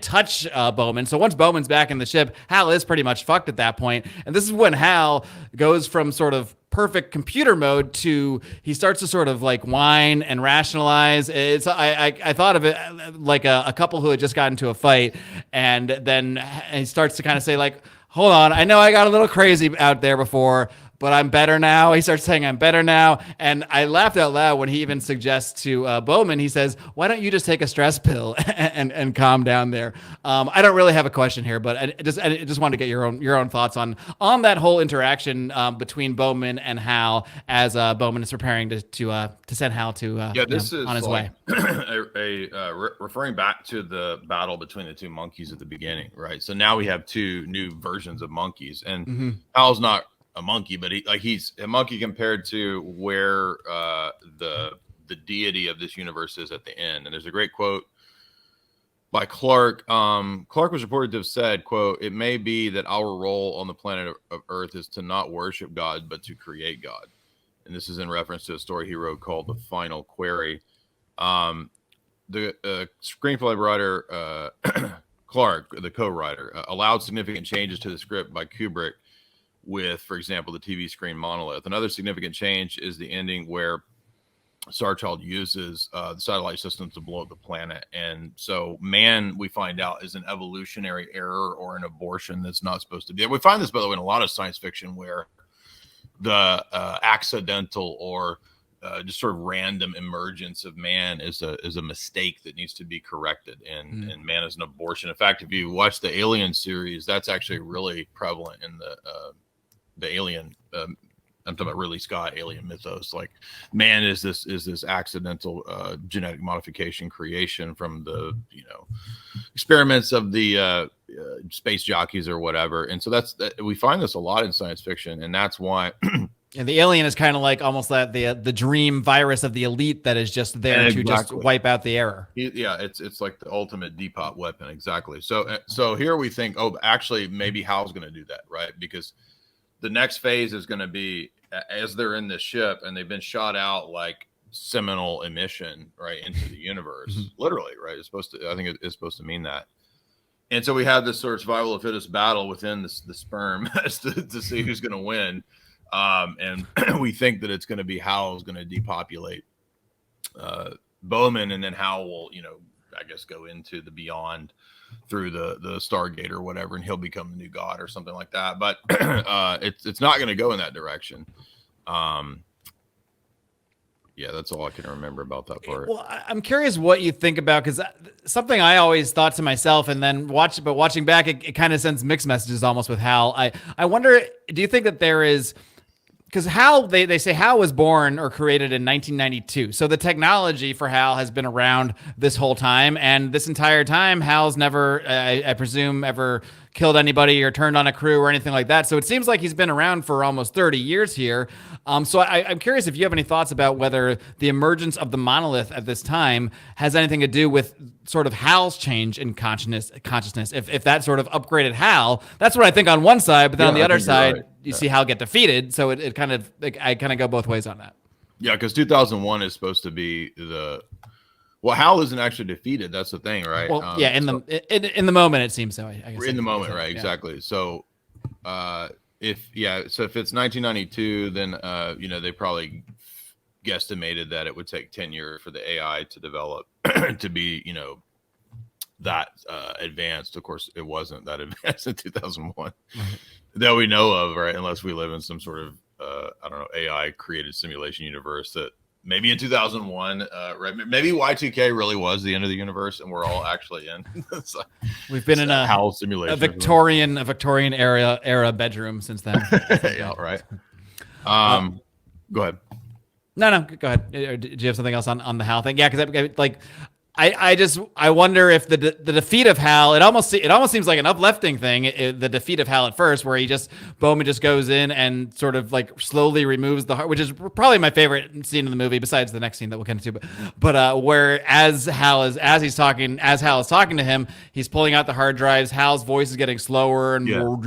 touch Bowman. So once Bowman's back in the ship, Hal is pretty much fucked at that point. And this is when Hal goes from sort of perfect computer mode to he starts to sort of like whine and rationalize. I thought of it like a couple who had just gotten into a fight, and then he starts to kind of say like, hold on, I know I got a little crazy out there before, but I'm better now. He starts saying, I'm better now. And I laughed out loud when he even suggests to Bowman, he says, why don't you just take a stress pill and calm down there? I don't really have a question here, but I just wanted to get your own thoughts on that whole interaction between Bowman and Hal as Bowman is preparing to send Hal to on his way. Referring back to the battle between the two monkeys at the beginning, right? So now we have two new versions of monkeys, and Hal's not a monkey, but he's a monkey compared to where the the deity of this universe is at the end. And there's a great quote by Clark. Clark was reported to have said, quote, "It may be that our role on the planet of Earth is to not worship God, but to create God." And this is in reference to a story he wrote called The Final Query. The screenplay writer, Clark, the co-writer, allowed significant changes to the script by Kubrick with, for example, the TV screen monolith. Another significant change is the ending where Starchild uses the satellite system to blow up the planet. And so man, we find out, is an evolutionary error or an abortion that's not supposed to be. We find this, by the way, in a lot of science fiction where the accidental or just sort of random emergence of man is a mistake that needs to be corrected, and man is an abortion. In fact, if you watch the Alien series, that's actually really prevalent in the Alien. I'm talking about Ridley Scott alien mythos. Like, man is this accidental genetic modification creation from the experiments of the space jockeys or whatever. And so we find this a lot in science fiction, and that's why. And the alien is kind of like almost that the dream virus of the elite that is just there to just wipe out the error. Yeah, it's like the ultimate depot weapon. Exactly. So here we think, oh, actually, maybe Hal's going to do that, right? Because the next phase is going to be as they're in the ship and they've been shot out like seminal emission right into the universe, literally, right? I think it's supposed to mean that. And so we have this sort of survival of fittest battle within the sperm to see who's going to win. And we think that it's going to be Hal's going to depopulate Bowman, and then Hal will, I guess, go into the beyond through the Stargate or whatever, and he'll become the new god or something like that. But it's not going to go in that direction. Yeah, that's all I can remember about that part. Well, I'm curious what you think about, because something I always thought to myself, and then watching back, it kind of sends mixed messages almost with Hal. I wonder, do you think that there is, because Hal, they say Hal was born or created in 1992. So the technology for Hal has been around this whole time. And this entire time, Hal's never, I presume, ever killed anybody or turned on a crew or anything like that. So it seems like he's been around for almost 30 years here. So I'm curious if you have any thoughts about whether the emergence of the monolith at this time has anything to do with sort of Hal's change in consciousness. If that sort of upgraded Hal, that's what I think on one side, but then on the other side, right. You see Hal get defeated. So I kind of go both ways on that. Yeah, because 2001 is supposed to be Hal isn't actually defeated. That's the thing, right? Well, yeah, in the moment it seems so. I guess in the moment, right? Yeah. Exactly. So, if it's 1992, then they probably guesstimated that it would take 10 years for the AI to develop to be that advanced. Of course, it wasn't that advanced in 2001 that we know of, right? Unless we live in some sort of AI created simulation universe that. Maybe in 2001, right? Maybe Y2K really was the end of the universe, and we're all actually in. So, we've been in a Hal simulation, a Victorian era bedroom since then. Yeah, right. Go ahead. No, go ahead. Do you have something else on the Hal thing? Yeah, because I wonder if the defeat of Hal, it almost seems like an uplifting thing. The defeat of Hal at first, where Bowman just goes in and sort of like slowly removes the heart, which is probably my favorite scene in the movie, besides the next scene that we'll get into. But where as Hal is talking to him, he's pulling out the hard drives. Hal's voice is getting slower and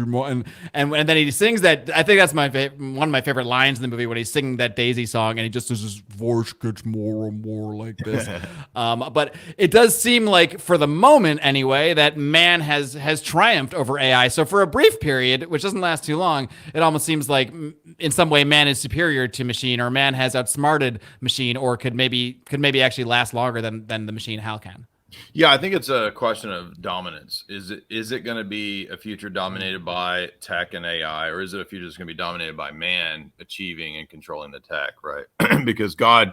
more, and then he sings that. I think that's one of my favorite lines in the movie, when he's singing that Daisy song, and he just his voice gets more and more like this. But it does seem like, for the moment anyway, that man has triumphed over AI. So for a brief period, which doesn't last too long, it almost seems like in some way man is superior to machine, or man has outsmarted machine, or could maybe actually last longer than the machine Hal can. Yeah, I think it's a question of dominance. Is it going to be a future dominated by tech and AI, or is it a future that's going to be dominated by man achieving and controlling the tech, right? Because God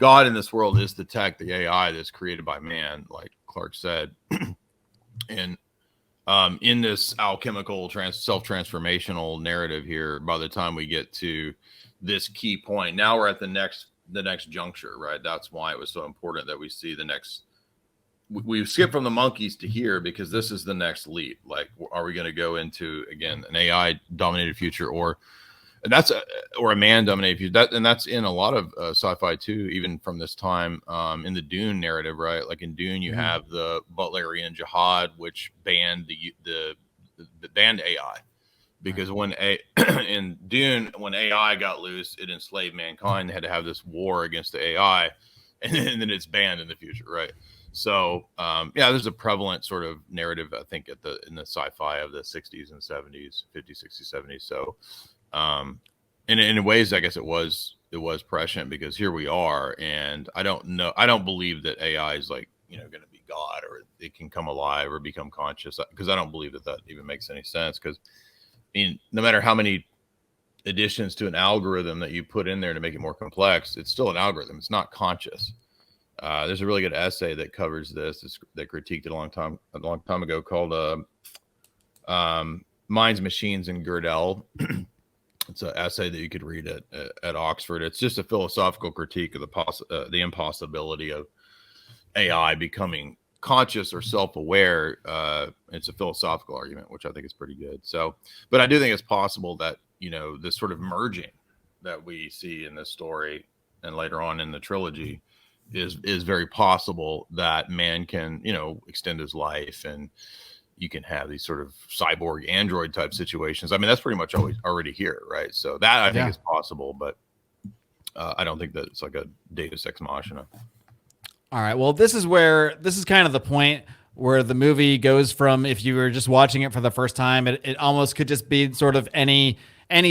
in this world is the tech, the AI that's created by man, like Clark said. And in this alchemical self-transformational narrative here, by the time we get to this key point, now we're at the next juncture, right? That's why it was so important that we see the next. We've skipped from the monkeys to here because this is the next leap. Like, are we going to go into, again, an AI dominated future, or And that's or a man dominated future. And that's in a lot of sci-fi too, even from this time in the Dune narrative, right? Like in Dune, you have the Butlerian Jihad, which banned the banned AI, because when in Dune, when AI got loose, it enslaved mankind. They had to have this war against the AI, and then it's banned in the future, right? So there's a prevalent sort of narrative, I think, in the sci-fi of the 60s and 70s, 50s, 60s, 70s. So in ways, I guess it was prescient, because here we are, and I don't believe that AI is like, going to be God, or it can come alive or become conscious, because I don't believe that even makes any sense. Because no matter how many additions to an algorithm that you put in there to make it more complex, it's still an algorithm. It's not conscious. There's a really good essay that covers this, that critiqued it a long time ago, called Minds, Machines, and Gödel. It's an essay that you could read at Oxford. It's just a philosophical critique of the impossibility of AI becoming conscious or self-aware. It's a philosophical argument, which I think is pretty good. So, but I do think it's possible that, this sort of merging that we see in this story and later on in the trilogy is very possible, that man can, extend his life, and you can have these sort of cyborg android type situations. I mean, that's pretty much already here, right? So that I think is possible, but I don't think that it's like a Deus Ex Machina. All right. Well, this is kind of the point where the movie goes from, if you were just watching it for the first time, it almost could just be sort of any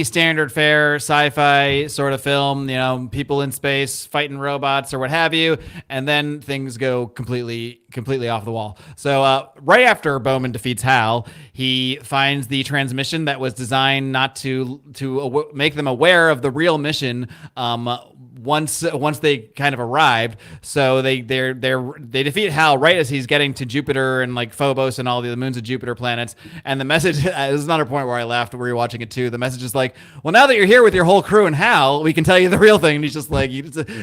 standard fare sci-fi sort of film, people in space fighting robots or what have you, and then things go completely off the wall. So right after Bowman defeats Hal, he finds the transmission that was designed not to make them aware of the real mission once they kind of arrived. So they defeat Hal right as he's getting to Jupiter and like Phobos and all the moons of Jupiter planets. And the message, this is another point where I laughed when we were watching it too. The message is like, well, now that you're here with your whole crew and Hal, we can tell you the real thing. And he's just like,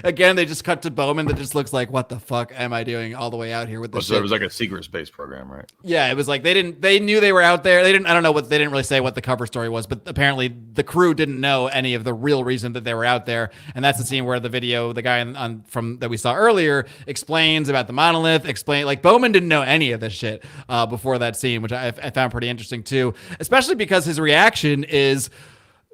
again, they just cut to Bowman that just looks like, what the fuck am I doing all the way out here with this? So it was like a secret space program, right? Yeah, it was like they knew they were out there. I don't know they didn't really say what the cover story was, but apparently the crew didn't know any of the real reason that they were out there. And that's the scene where the guy from that we saw earlier explains about the monolith, like Bowman didn't know any of this shit before that scene, which I found pretty interesting too, especially because his reaction is,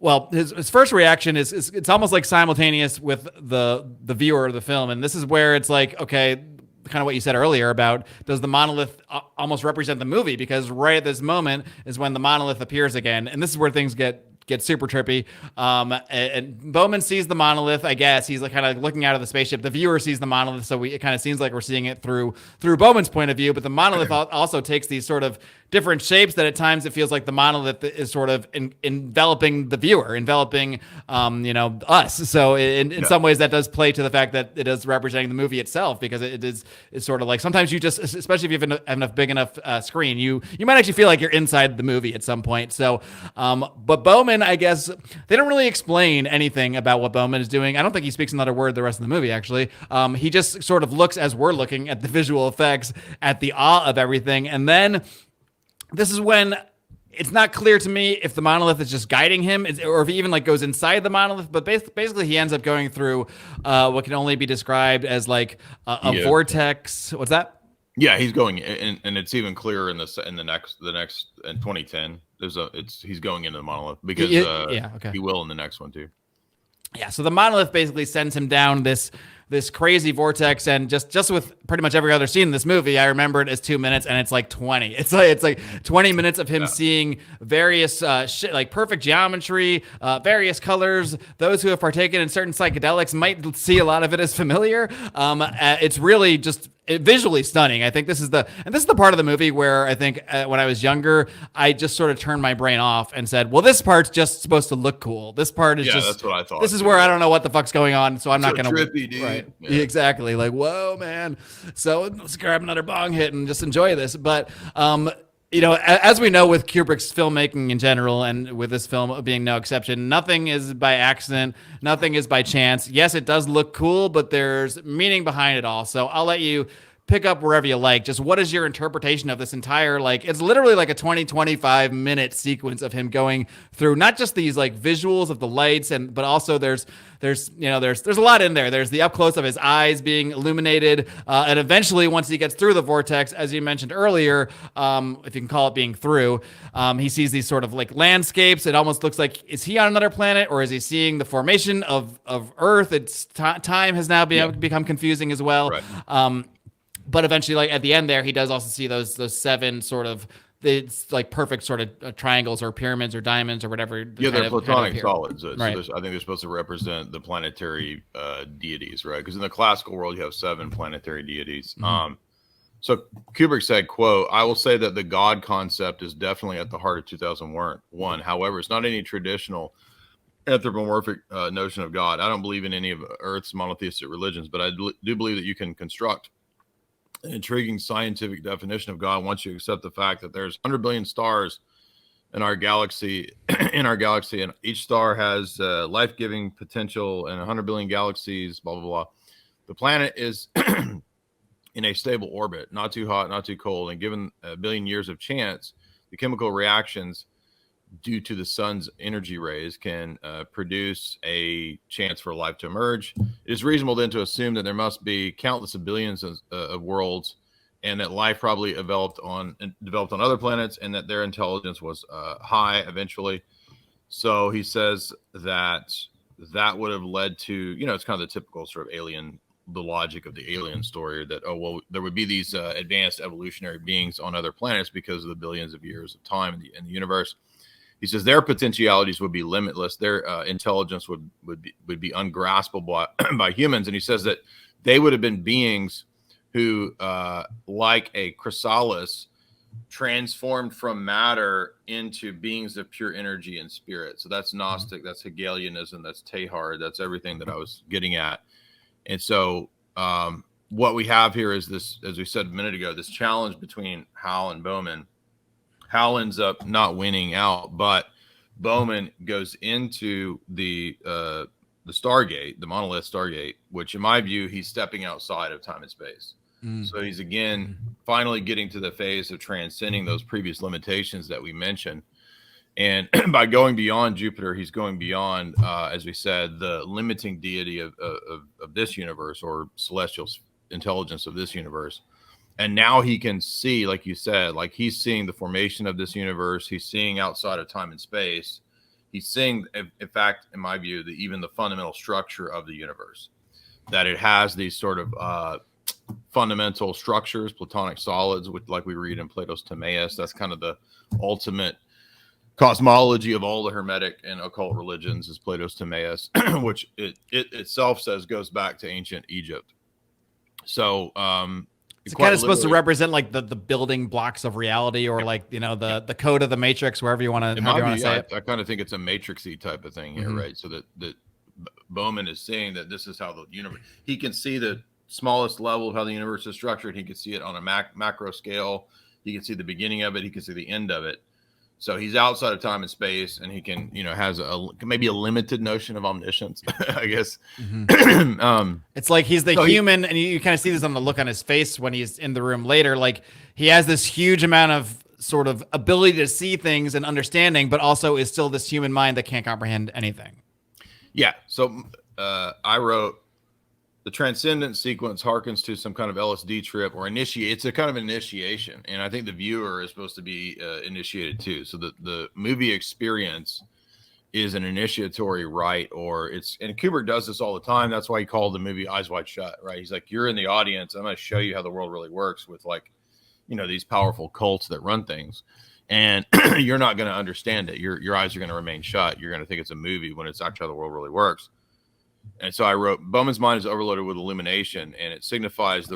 well, his first reaction is it's almost like simultaneous with the viewer of the film. And this is where it's like, okay, kind of what you said earlier about, does the monolith almost represent the movie? Because right at this moment is when the monolith appears again. And this is where things get super trippy. And Bowman sees the monolith, I guess. He's like kind of looking out of the spaceship. The viewer sees the monolith, so it kind of seems like we're seeing it through Bowman's point of view. But the monolith also takes these sort of different shapes that at times it feels like the monolith is sort of enveloping the viewer, enveloping us. So in some ways that does play to the fact that it is representing the movie itself, because it's sort of like sometimes you just, especially if you have enough big enough screen, you might actually feel like you're inside the movie at some point. So but Bowman, I guess they don't really explain anything about what Bowman is doing. I don't think he speaks another word the rest of the movie, actually. He just sort of looks, as we're looking at the visual effects, at the awe of everything. And then this is when it's not clear to me if the monolith is just guiding him, or if he even like goes inside the monolith. But basically, he ends up going through what can only be described as like a vortex. What's that? Yeah, he's going, and it's even clearer in the next in 2010. He's going into the monolith, because he will in the next one too. Yeah, so the monolith basically sends him down this crazy vortex, and just with pretty much every other scene in this movie, I remember it as 2 minutes, and it's like 20. It's like 20 minutes of him seeing various like perfect geometry, various colors. Those who have partaken in certain psychedelics might see a lot of it as familiar. It's really just visually stunning. I think this is the part of the movie where I think when I was younger, I just sort of turned my brain off and said, well, this part's just supposed to look cool. This part is just, that's what I thought. This is where I don't know what the fuck's going on, so I'm not going to. Trippy, dude. Right. Yeah. Exactly. Like, whoa, man. So let's grab another bong hit and just enjoy this. But, as we know with Kubrick's filmmaking in general, and with this film being no exception, nothing is by accident. Nothing is by chance. Yes, it does look cool, but there's meaning behind it all. So I'll let you pick up wherever you like. Just what is your interpretation of this entire, like, it's literally like a 25 minute sequence of him going through not just these like visuals of the lights, but also there's a lot in there. There's the up close of his eyes being illuminated, and eventually once he gets through the vortex, as you mentioned earlier, if you can call it being through, he sees these sort of like landscapes. It almost looks like, is he on another planet, or is he seeing the formation of Earth? It's time has now become confusing as well. Right. But eventually, like at the end there, he does also see those 7 sort of, it's like perfect sort of triangles or pyramids or diamonds or whatever. Yeah, they're platonic solids. Right. So I think they're supposed to represent the planetary deities, right? Because in the classical world, you have 7 planetary deities. Mm-hmm. So Kubrick said, quote, "I will say that the God concept is definitely at the heart of 2001. However, it's not any traditional anthropomorphic notion of God. I don't believe in any of Earth's monotheistic religions, but I do believe that you can construct an intriguing scientific definition of God once you accept the fact that there's 100 billion stars in our galaxy, and each star has life-giving potential, and 100 billion galaxies, blah, blah, blah. The planet is in a stable orbit, not too hot, not too cold, and given a billion years of chance, the chemical reactions due to the sun's energy rays can produce a chance for life to emerge. It is reasonable then to assume that there must be countless of billions of worlds, and that life probably developed on other planets, and that their intelligence was high eventually. So he says that would have led to, it's kind of the typical sort of the logic of the alien story, that, there would be these advanced evolutionary beings on other planets because of the billions of years of time in the universe. He says their potentialities would be limitless. Their intelligence would be ungraspable by humans. And he says that they would have been beings who, like a chrysalis, transformed from matter into beings of pure energy and spirit. So that's Gnostic, that's Hegelianism, that's Teilhard, that's everything that I was getting at. And so what we have here is this, as we said a minute ago, this challenge between Hal and Bowman. Hal ends up not winning out, but Bowman goes into the Stargate, the monolith Stargate, which in my view, he's stepping outside of time and space. So he's again finally getting to the phase of transcending those previous limitations that we mentioned. And by going beyond Jupiter, he's going beyond, as we said, the limiting deity of this universe, or celestial intelligence of this universe. And now he can see, like you said, like he's seeing the formation of this universe. He's seeing outside of time and space. He's seeing, in fact, in my view, even the fundamental structure of the universe, that it has these sort of fundamental structures, platonic solids, which, like we read in Plato's Timaeus, that's kind of the ultimate cosmology of all the Hermetic and occult religions, is Plato's Timaeus, which it itself says goes back to ancient Egypt. So, it's kind of supposed to represent like the building blocks of reality, or like, the code of the matrix, wherever you want to say it. I kind of think it's a matrixy type of thing here, right? So that Bowman is saying that this is how the universe, he can see the smallest level of how the universe is structured. He can see it on a macro scale. He can see the beginning of it. He can see the end of it. So he's outside of time and space, and he can, has maybe a limited notion of omniscience, I guess. It's like he's the human, and you kind of see this on the look on his face when he's in the room later. Like he has this huge amount of sort of ability to see things and understanding, but also is still this human mind that can't comprehend anything. Yeah. So I wrote, the transcendent sequence harkens to some kind of LSD trip or initiate. It's a kind of initiation. And I think the viewer is supposed to be initiated too. So the movie experience is an initiatory rite, and Kubrick does this all the time. That's why he called the movie Eyes Wide Shut, right? He's like, you're in the audience. I'm going to show you how the world really works with, like, these powerful cults that run things. And you're not going to understand it. Your eyes are going to remain shut. You're going to think it's a movie when it's actually how the world really works. And so I wrote, Bowman's mind is overloaded with illumination, and it signifies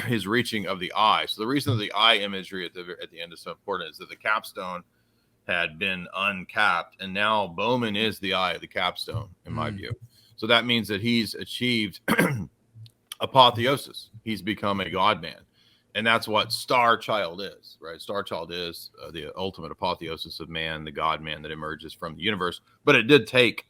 his reaching of the eye. So the reason that the eye imagery at the end is so important is that the capstone had been uncapped, and now Bowman is the eye of the capstone, in my view. So that means that he's achieved apotheosis. He's become a God man. And that's what Star Child is, right? Star Child is the ultimate apotheosis of man, the God man that emerges from the universe. But it did take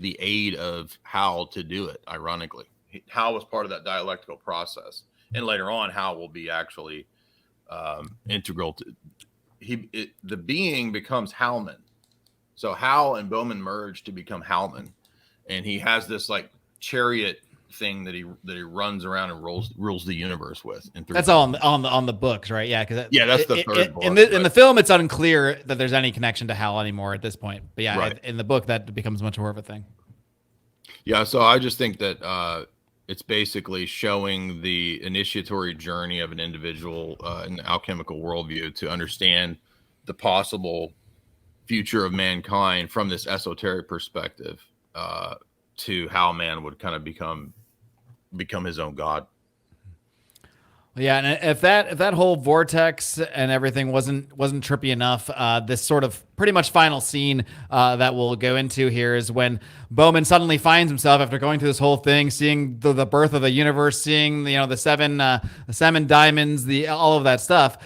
the aid of Hal to do it, ironically. Hal was part of that dialectical process, and later on, Hal will be actually integral to the being becomes Halman. So Hal and Bowman merge to become Halman, and he has this like chariot thing that he runs around and rules the universe with. That's all on the books, right? Yeah, because that's the third book. In the film, it's unclear that there's any connection to Hal anymore at this point. But yeah, right. In the book, that becomes much more of a thing. Yeah, so I just think that it's basically showing the initiatory journey of an individual in the alchemical worldview to understand the possible future of mankind from this esoteric perspective to how man would kind of become his own god. Yeah, and if that whole vortex and everything wasn't trippy enough, this sort of pretty much final scene that we'll go into here is when Bowman suddenly finds himself after going through this whole thing, seeing the birth of the universe, seeing the seven diamonds, all of that stuff.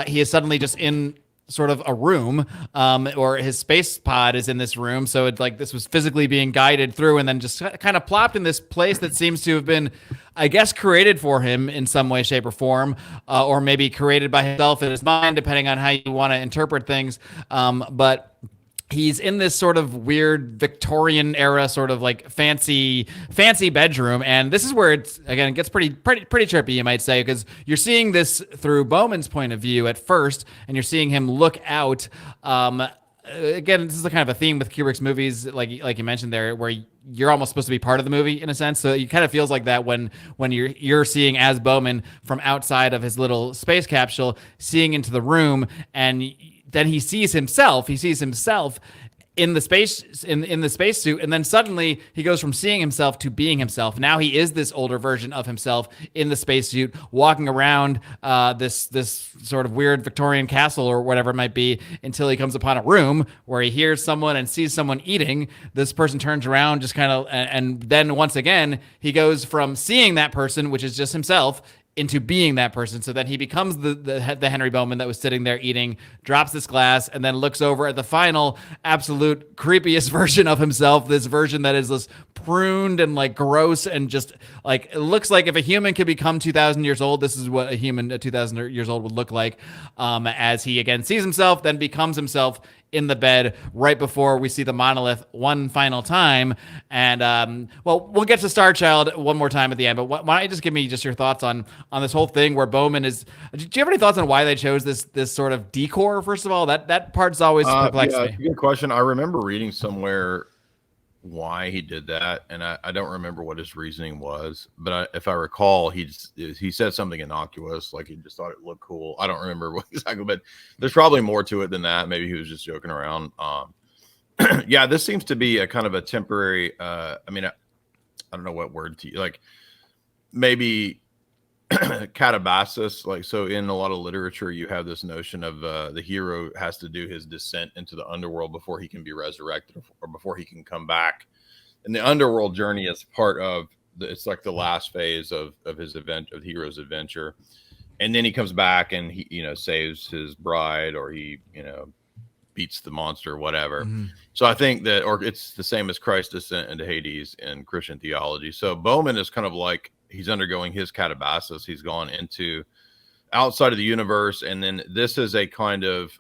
He is suddenly just in sort of a room, or his space pod is in this room. So it's like this was physically being guided through and then just kind of plopped in this place that seems to have been, I guess, created for him in some way, shape, or form, or maybe created by himself in his mind, depending on how you want to interpret things. But he's in this sort of weird Victorian era, sort of like fancy bedroom. And this is where it gets pretty trippy, you might say, because you're seeing this through Bowman's point of view at first, and you're seeing him look out. Again, this is a kind of a theme with Kubrick's movies, like you mentioned there, where you're almost supposed to be part of the movie in a sense. So it kind of feels like that when you're seeing as Bowman from outside of his little space capsule, seeing into the room, and then he sees himself in the space suit, and then suddenly he goes from seeing himself to being himself. Now he is this older version of himself in the spacesuit, walking around this sort of weird Victorian castle or whatever it might be, until he comes upon a room where he hears someone and sees someone eating. This person turns around, just kind of, and then once again he goes from seeing that person, which is just himself, into being that person. So then he becomes the Henry Bowman that was sitting there eating, drops this glass, and then looks over at the final absolute creepiest version of himself, this version that is this pruned and like gross and just like, it looks like if a human could become 2,000 years old, this is what a human at 2,000 years old would look like, as he again sees himself, then becomes himself in the bed right before we see the monolith one final time. And well, we'll get to Star Child one more time at the end, but why don't you just give me just your thoughts on this whole thing where Bowman is, do you have any thoughts on why they chose this sort of decor? First of all, that part's always perplexed me. Good question. I remember reading somewhere why he did that, and I don't remember what his reasoning was, but if I recall, he said something innocuous, like he just thought it looked cool. I don't remember what exactly, but there's probably more to it than that. Maybe he was just joking around. Yeah, this seems to be a kind of a temporary, I mean, I don't know what word to, like, maybe Catabasas. Like, so in a lot of literature, you have this notion of the hero has to do his descent into the underworld before he can be resurrected, or before he can come back. And the underworld journey is part of it's like the last phase of his event, of the hero's adventure. And then he comes back and he, saves his bride, or he, beats the monster or whatever. Mm-hmm. So I think that, or it's the same as Christ's descent into Hades in Christian theology. So Bowman is kind of like, he's undergoing his Catabasas. He's gone into outside of the universe. And then this is a kind of,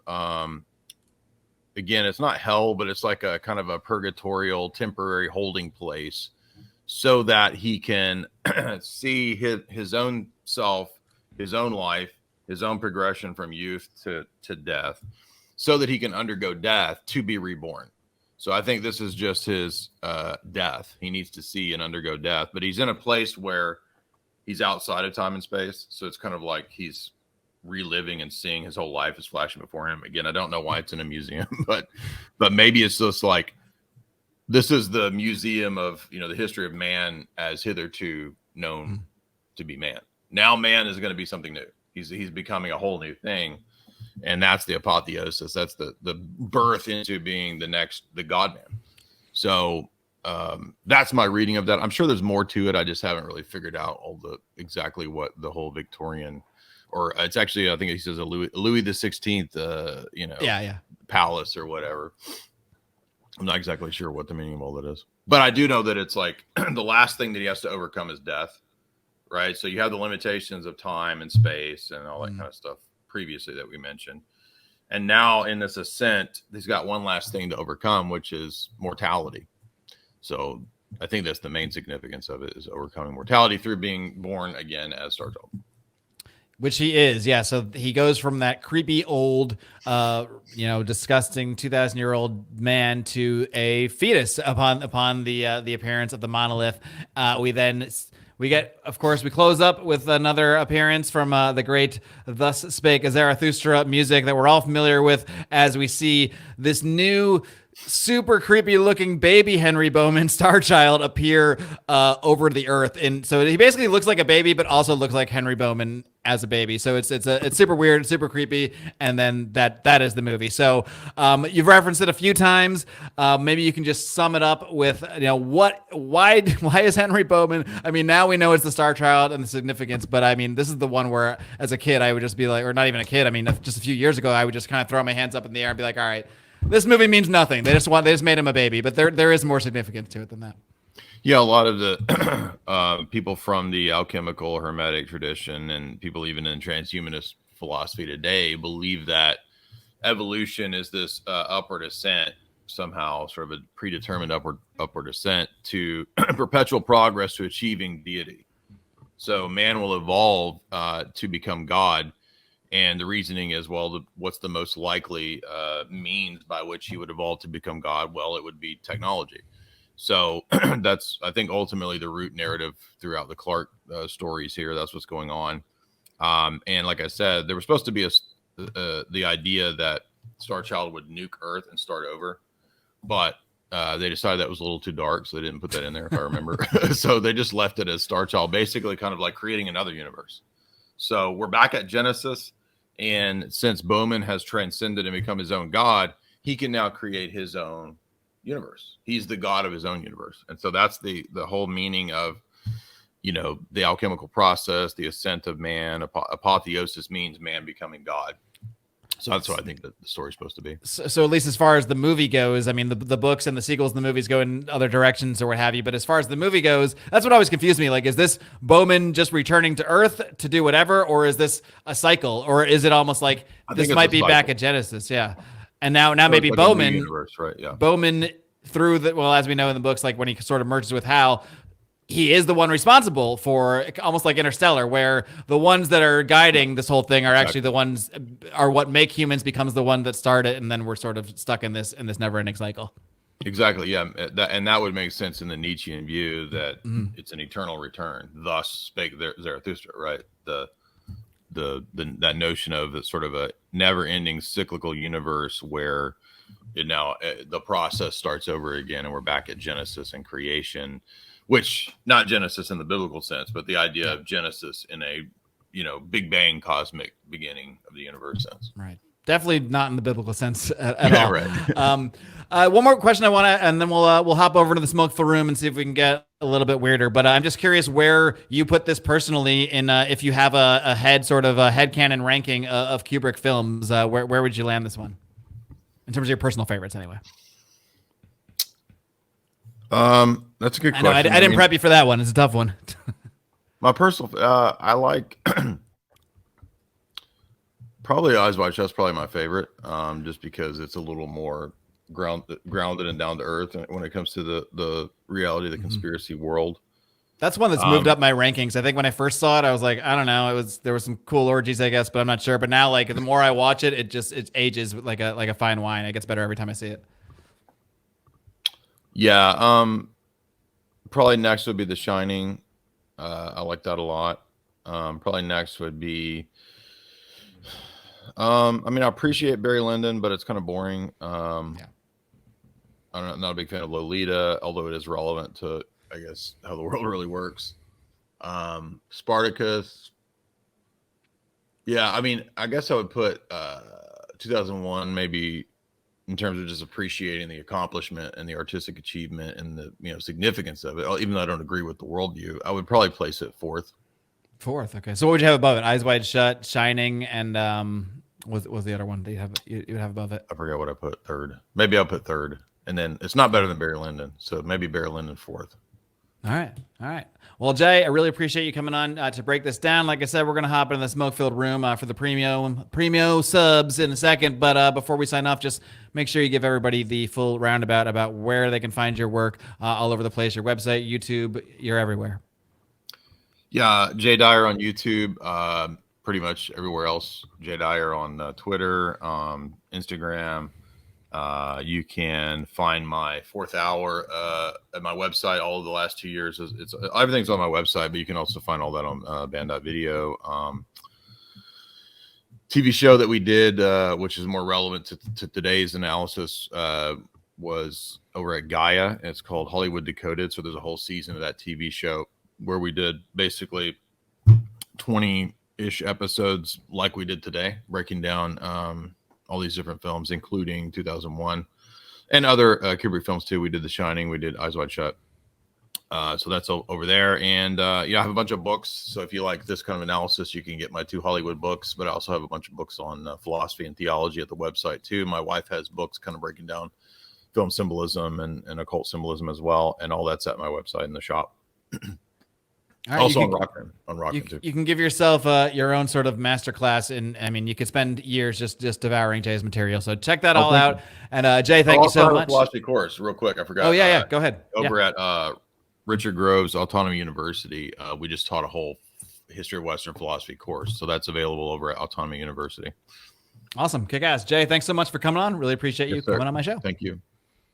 again, it's not hell, but it's like a kind of a purgatorial temporary holding place, so that he can see his own self, his own life, his own progression from youth to death, so that he can undergo death to be reborn. So I think this is just his death. He needs to see and undergo death, but he's in a place where he's outside of time and space. So it's kind of like he's reliving and seeing his whole life is flashing before him. Again, I don't know why it's in a museum, but maybe it's just like, this is the museum of, the history of man as hitherto known to be man. Now man is going to be something new. He's becoming a whole new thing. And that's the apotheosis. That's the birth into being the God man. So that's my reading of that. I'm sure there's more to it. I just haven't really figured out exactly what the whole Victorian, or it's actually, I think he says a Louis the 16th, palace or whatever. I'm not exactly sure what the meaning of all that is. But I do know that it's like the last thing that he has to overcome is death, right? So you have the limitations of time and space and all that kind of stuff previously that we mentioned. And now in this ascent, he's got one last thing to overcome, which is mortality. So I think that's the main significance of it, is overcoming mortality through being born again as Starchild. Which he is, yeah. So he goes from that creepy old, disgusting 2,000-year-old man to a fetus upon the appearance of the monolith. We close up with another appearance from the great Thus Spake Zarathustra music that we're all familiar with, as we see this new super creepy looking baby Henry Bowman Starchild appear over the earth. And so he basically looks like a baby, but also looks like Henry Bowman as a baby. So it's super weird, super creepy. And then that is the movie. So you've referenced it a few times. Maybe you can just sum it up with, why is Henry Bowman? I mean, now we know it's the Starchild and the significance, but I mean, this is the one where as a kid, I would just be like, or not even a kid. I mean, just a few years ago, I would just kind of throw my hands up in the air and be like, all right, this movie means nothing. They just made him a baby, but there is more significance to it than that. Yeah, a lot of the people from the alchemical hermetic tradition and people even in transhumanist philosophy today believe that evolution is this upward ascent, somehow sort of a predetermined upward ascent to perpetual progress to achieving deity. So man will evolve to become God. And the reasoning is, well, what's the most likely means by which he would evolve to become God? Well, it would be technology. So that's, I think, ultimately the root narrative throughout the Clark stories here. That's what's going on. And like I said, there was supposed to be the idea that Starchild would nuke Earth and start over. But they decided that was a little too dark, so they didn't put that in there, if I remember. So they just left it as Starchild, basically kind of like creating another universe. So we're back at Genesis. And since Bowman has transcended and become his own god, he can now create his own universe. He's the god of his own universe. And so that's the whole meaning of, the alchemical process, the ascent of man. Apotheosis means man becoming God. So that's what I think that the story's supposed to be. So at least as far as the movie goes, I mean, the books and the sequels and the movies go in other directions or what have you. But as far as the movie goes, that's what always confused me. Like, is this Bowman just returning to Earth to do whatever? Or is this a cycle? Or is it almost like this might be back at Genesis? Yeah. And now so maybe like Bowman, universe, right? Yeah. Bowman as we know in the books, like when he sort of merges with Hal, he is the one responsible for, almost like Interstellar, where the ones that are guiding this whole thing are actually the ones are what make humans becomes the one that start it, and then we're sort of stuck in this never-ending cycle. Exactly, yeah, that would make sense in the Nietzschean view that it's an eternal return. Thus spake Zarathustra, right? That notion of sort of a never-ending cyclical universe where the process starts over again, and we're back at Genesis and creation. Which, not Genesis in the biblical sense, but the idea of Genesis in a, Big Bang cosmic beginning of the universe sense. Right. Definitely not in the biblical sense at all. Right. One more question I want to, and then we'll hop over to the smokeful room and see if we can get a little bit weirder. But I'm just curious where you put this personally in, if you have a headcanon ranking of Kubrick films, where would you land this one? In terms of your personal favorites, anyway. That's a good question. I didn't prep you for that one. It's a tough one. My personal, I like probably Eyes Wide Shut's probably my favorite, just because it's a little more grounded and down to earth when it comes to the reality of the conspiracy world. That's one that's moved up my rankings. I think when I first saw it, I was like, I don't know, there was some cool orgies, I guess, but I'm not sure. But now, like, the more I watch it, it ages like a fine wine. It gets better every time I see it. Yeah, probably next would be The Shining. I like that a lot. Probably next would be, I appreciate Barry Lyndon, but it's kind of boring. I'm not a big fan of Lolita, although it is relevant to, I guess, how the world really works. Spartacus. Yeah, I guess I would put 2001 maybe, in terms of just appreciating the accomplishment and the artistic achievement and the significance of it. Even though I don't agree with the worldview, I would probably place it fourth. Fourth, okay. So what would you have above it? Eyes Wide Shut, Shining, and what was the other one that you would have above it? I forgot what I put third. Maybe I'll put third. And then it's not better than Barry Lyndon. So maybe Barry Lyndon fourth. All right. Well, Jay, I really appreciate you coming on to break this down. Like I said, we're going to hop into the smoke-filled room for the premium subs in a second. But before we sign off, just make sure you give everybody the full roundabout about where they can find your work all over the place, your website, YouTube, you're everywhere. Yeah, Jay Dyer on YouTube, pretty much everywhere else. Jay Dyer on Twitter, Instagram. You can find my fourth hour at my website. All of the last 2 years, it's everything's on my website, but you can also find all that on Band.video. TV show that we did, which is more relevant to today's analysis, was over at Gaia. It's called Hollywood Decoded. So there's a whole season of that TV show where we did basically 20-ish episodes like we did today, breaking down all these different films, including 2001 and other Kubrick films too. We did The Shining, we did Eyes Wide Shut. So that's over there. And I have a bunch of books. So if you like this kind of analysis, you can get my 2 Hollywood books, but I also have a bunch of books on philosophy and theology at the website too. My wife has books kind of breaking down film symbolism and occult symbolism as well. And all that's at my website in the shop. All right, also on Rockman too. You can give yourself your own sort of masterclass, and I mean, you could spend years just devouring Jay's material. So check that all out. And Jay, thank you so much. Philosophy course, real quick, I forgot. Oh yeah, go ahead. Over at Richard Grove's Autonomy University, we just taught a whole history of Western philosophy course, so that's available over at Autonomy University. Awesome, kick ass, Jay. Thanks so much for coming on. Really appreciate you coming on my show. Thank you.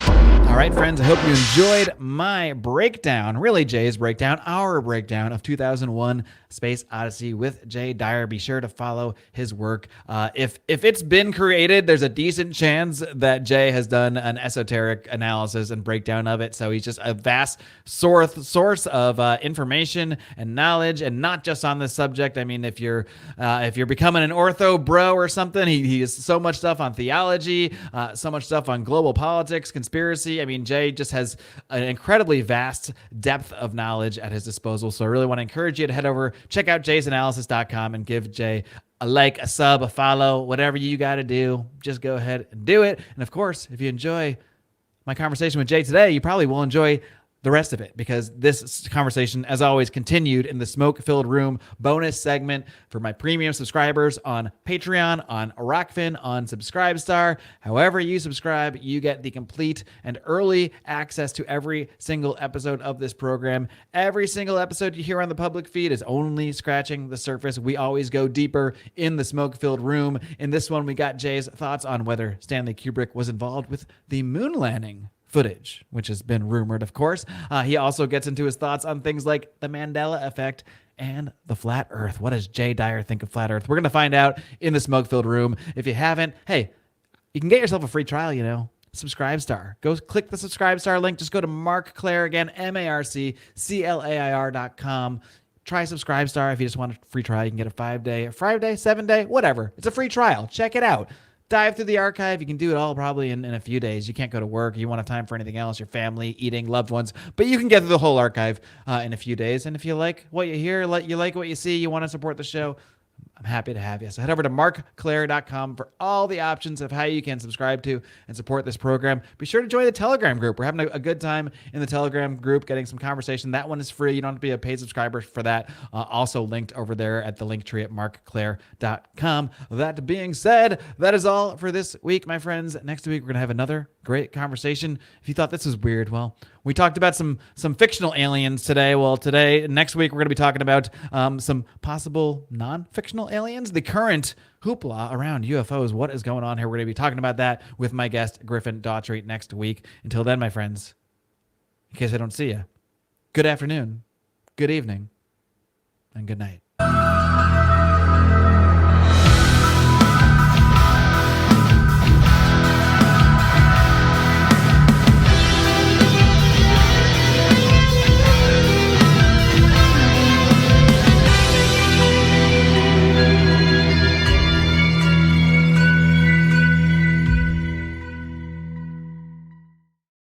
All right, friends, I hope you enjoyed my breakdown, really Jay's breakdown, our breakdown of 2001 Space Odyssey with Jay Dyer. Be sure to follow his work. If it's been created, there's a decent chance that Jay has done an esoteric analysis and breakdown of it. So he's just a vast source of information and knowledge, and not just on this subject. I mean, if you're becoming an ortho bro or something, he has so much stuff on theology, so much stuff on global politics, conspiracy. I mean, Jay just has an incredibly vast depth of knowledge at his disposal. So I really want to encourage you to head over, check out jaysanalysis.com and give Jay a like, a sub, a follow, whatever you got to do. Just go ahead and do it. And of course, if you enjoy my conversation with Jay today, you probably will enjoy the rest of it, because this conversation, as always, continued in the smoke-filled room bonus segment for my premium subscribers on Patreon, on Rockfin, on Subscribestar. However you subscribe, you get the complete and early access to every single episode of this program. Every single episode you hear on the public feed is only scratching the surface. We always go deeper in the smoke-filled room. In this one, we got Jay's thoughts on whether Stanley Kubrick was involved with the moon landing footage, which has been rumored, of course. He also gets into his thoughts on things like the Mandela effect and the flat earth. What does Jay Dyer think of flat earth? We're going to find out in the smoke-filled room. If you haven't, hey, you can get yourself a free trial, Subscribestar. Go click the Subscribestar link. Just go to Marc Clair, again, MarcClair.com. Try Subscribestar. If you just want a free trial, you can get a 5-day, 7-day, whatever. It's a free trial. Check it out. Dive through the archive. You can do it all probably in a few days. You can't go to work. You won't have time for anything else, your family, eating, loved ones. But you can get through the whole archive in a few days. And if you like what you hear, you like what you see, you want to support the show, I'm happy to have you. So head over to marcclair.com for all the options of how you can subscribe to and support this program. Be sure to join the Telegram group. We're having a good time in the Telegram group, getting some conversation. That one is free. You don't have to be a paid subscriber for that. Also linked over there at the link tree at marcclair.com. That being said, that is all for this week, my friends. Next week, we're going to have another great conversation. If you thought this was weird, well, we talked about some fictional aliens today. Well, next week, we're going to be talking about some possible non-fictional aliens. The current hoopla around UFOs. What is going on here? We're going to be talking about that with my guest, Griffin Daughtry, next week. Until then, my friends, in case I don't see you, good afternoon, good evening, and good night.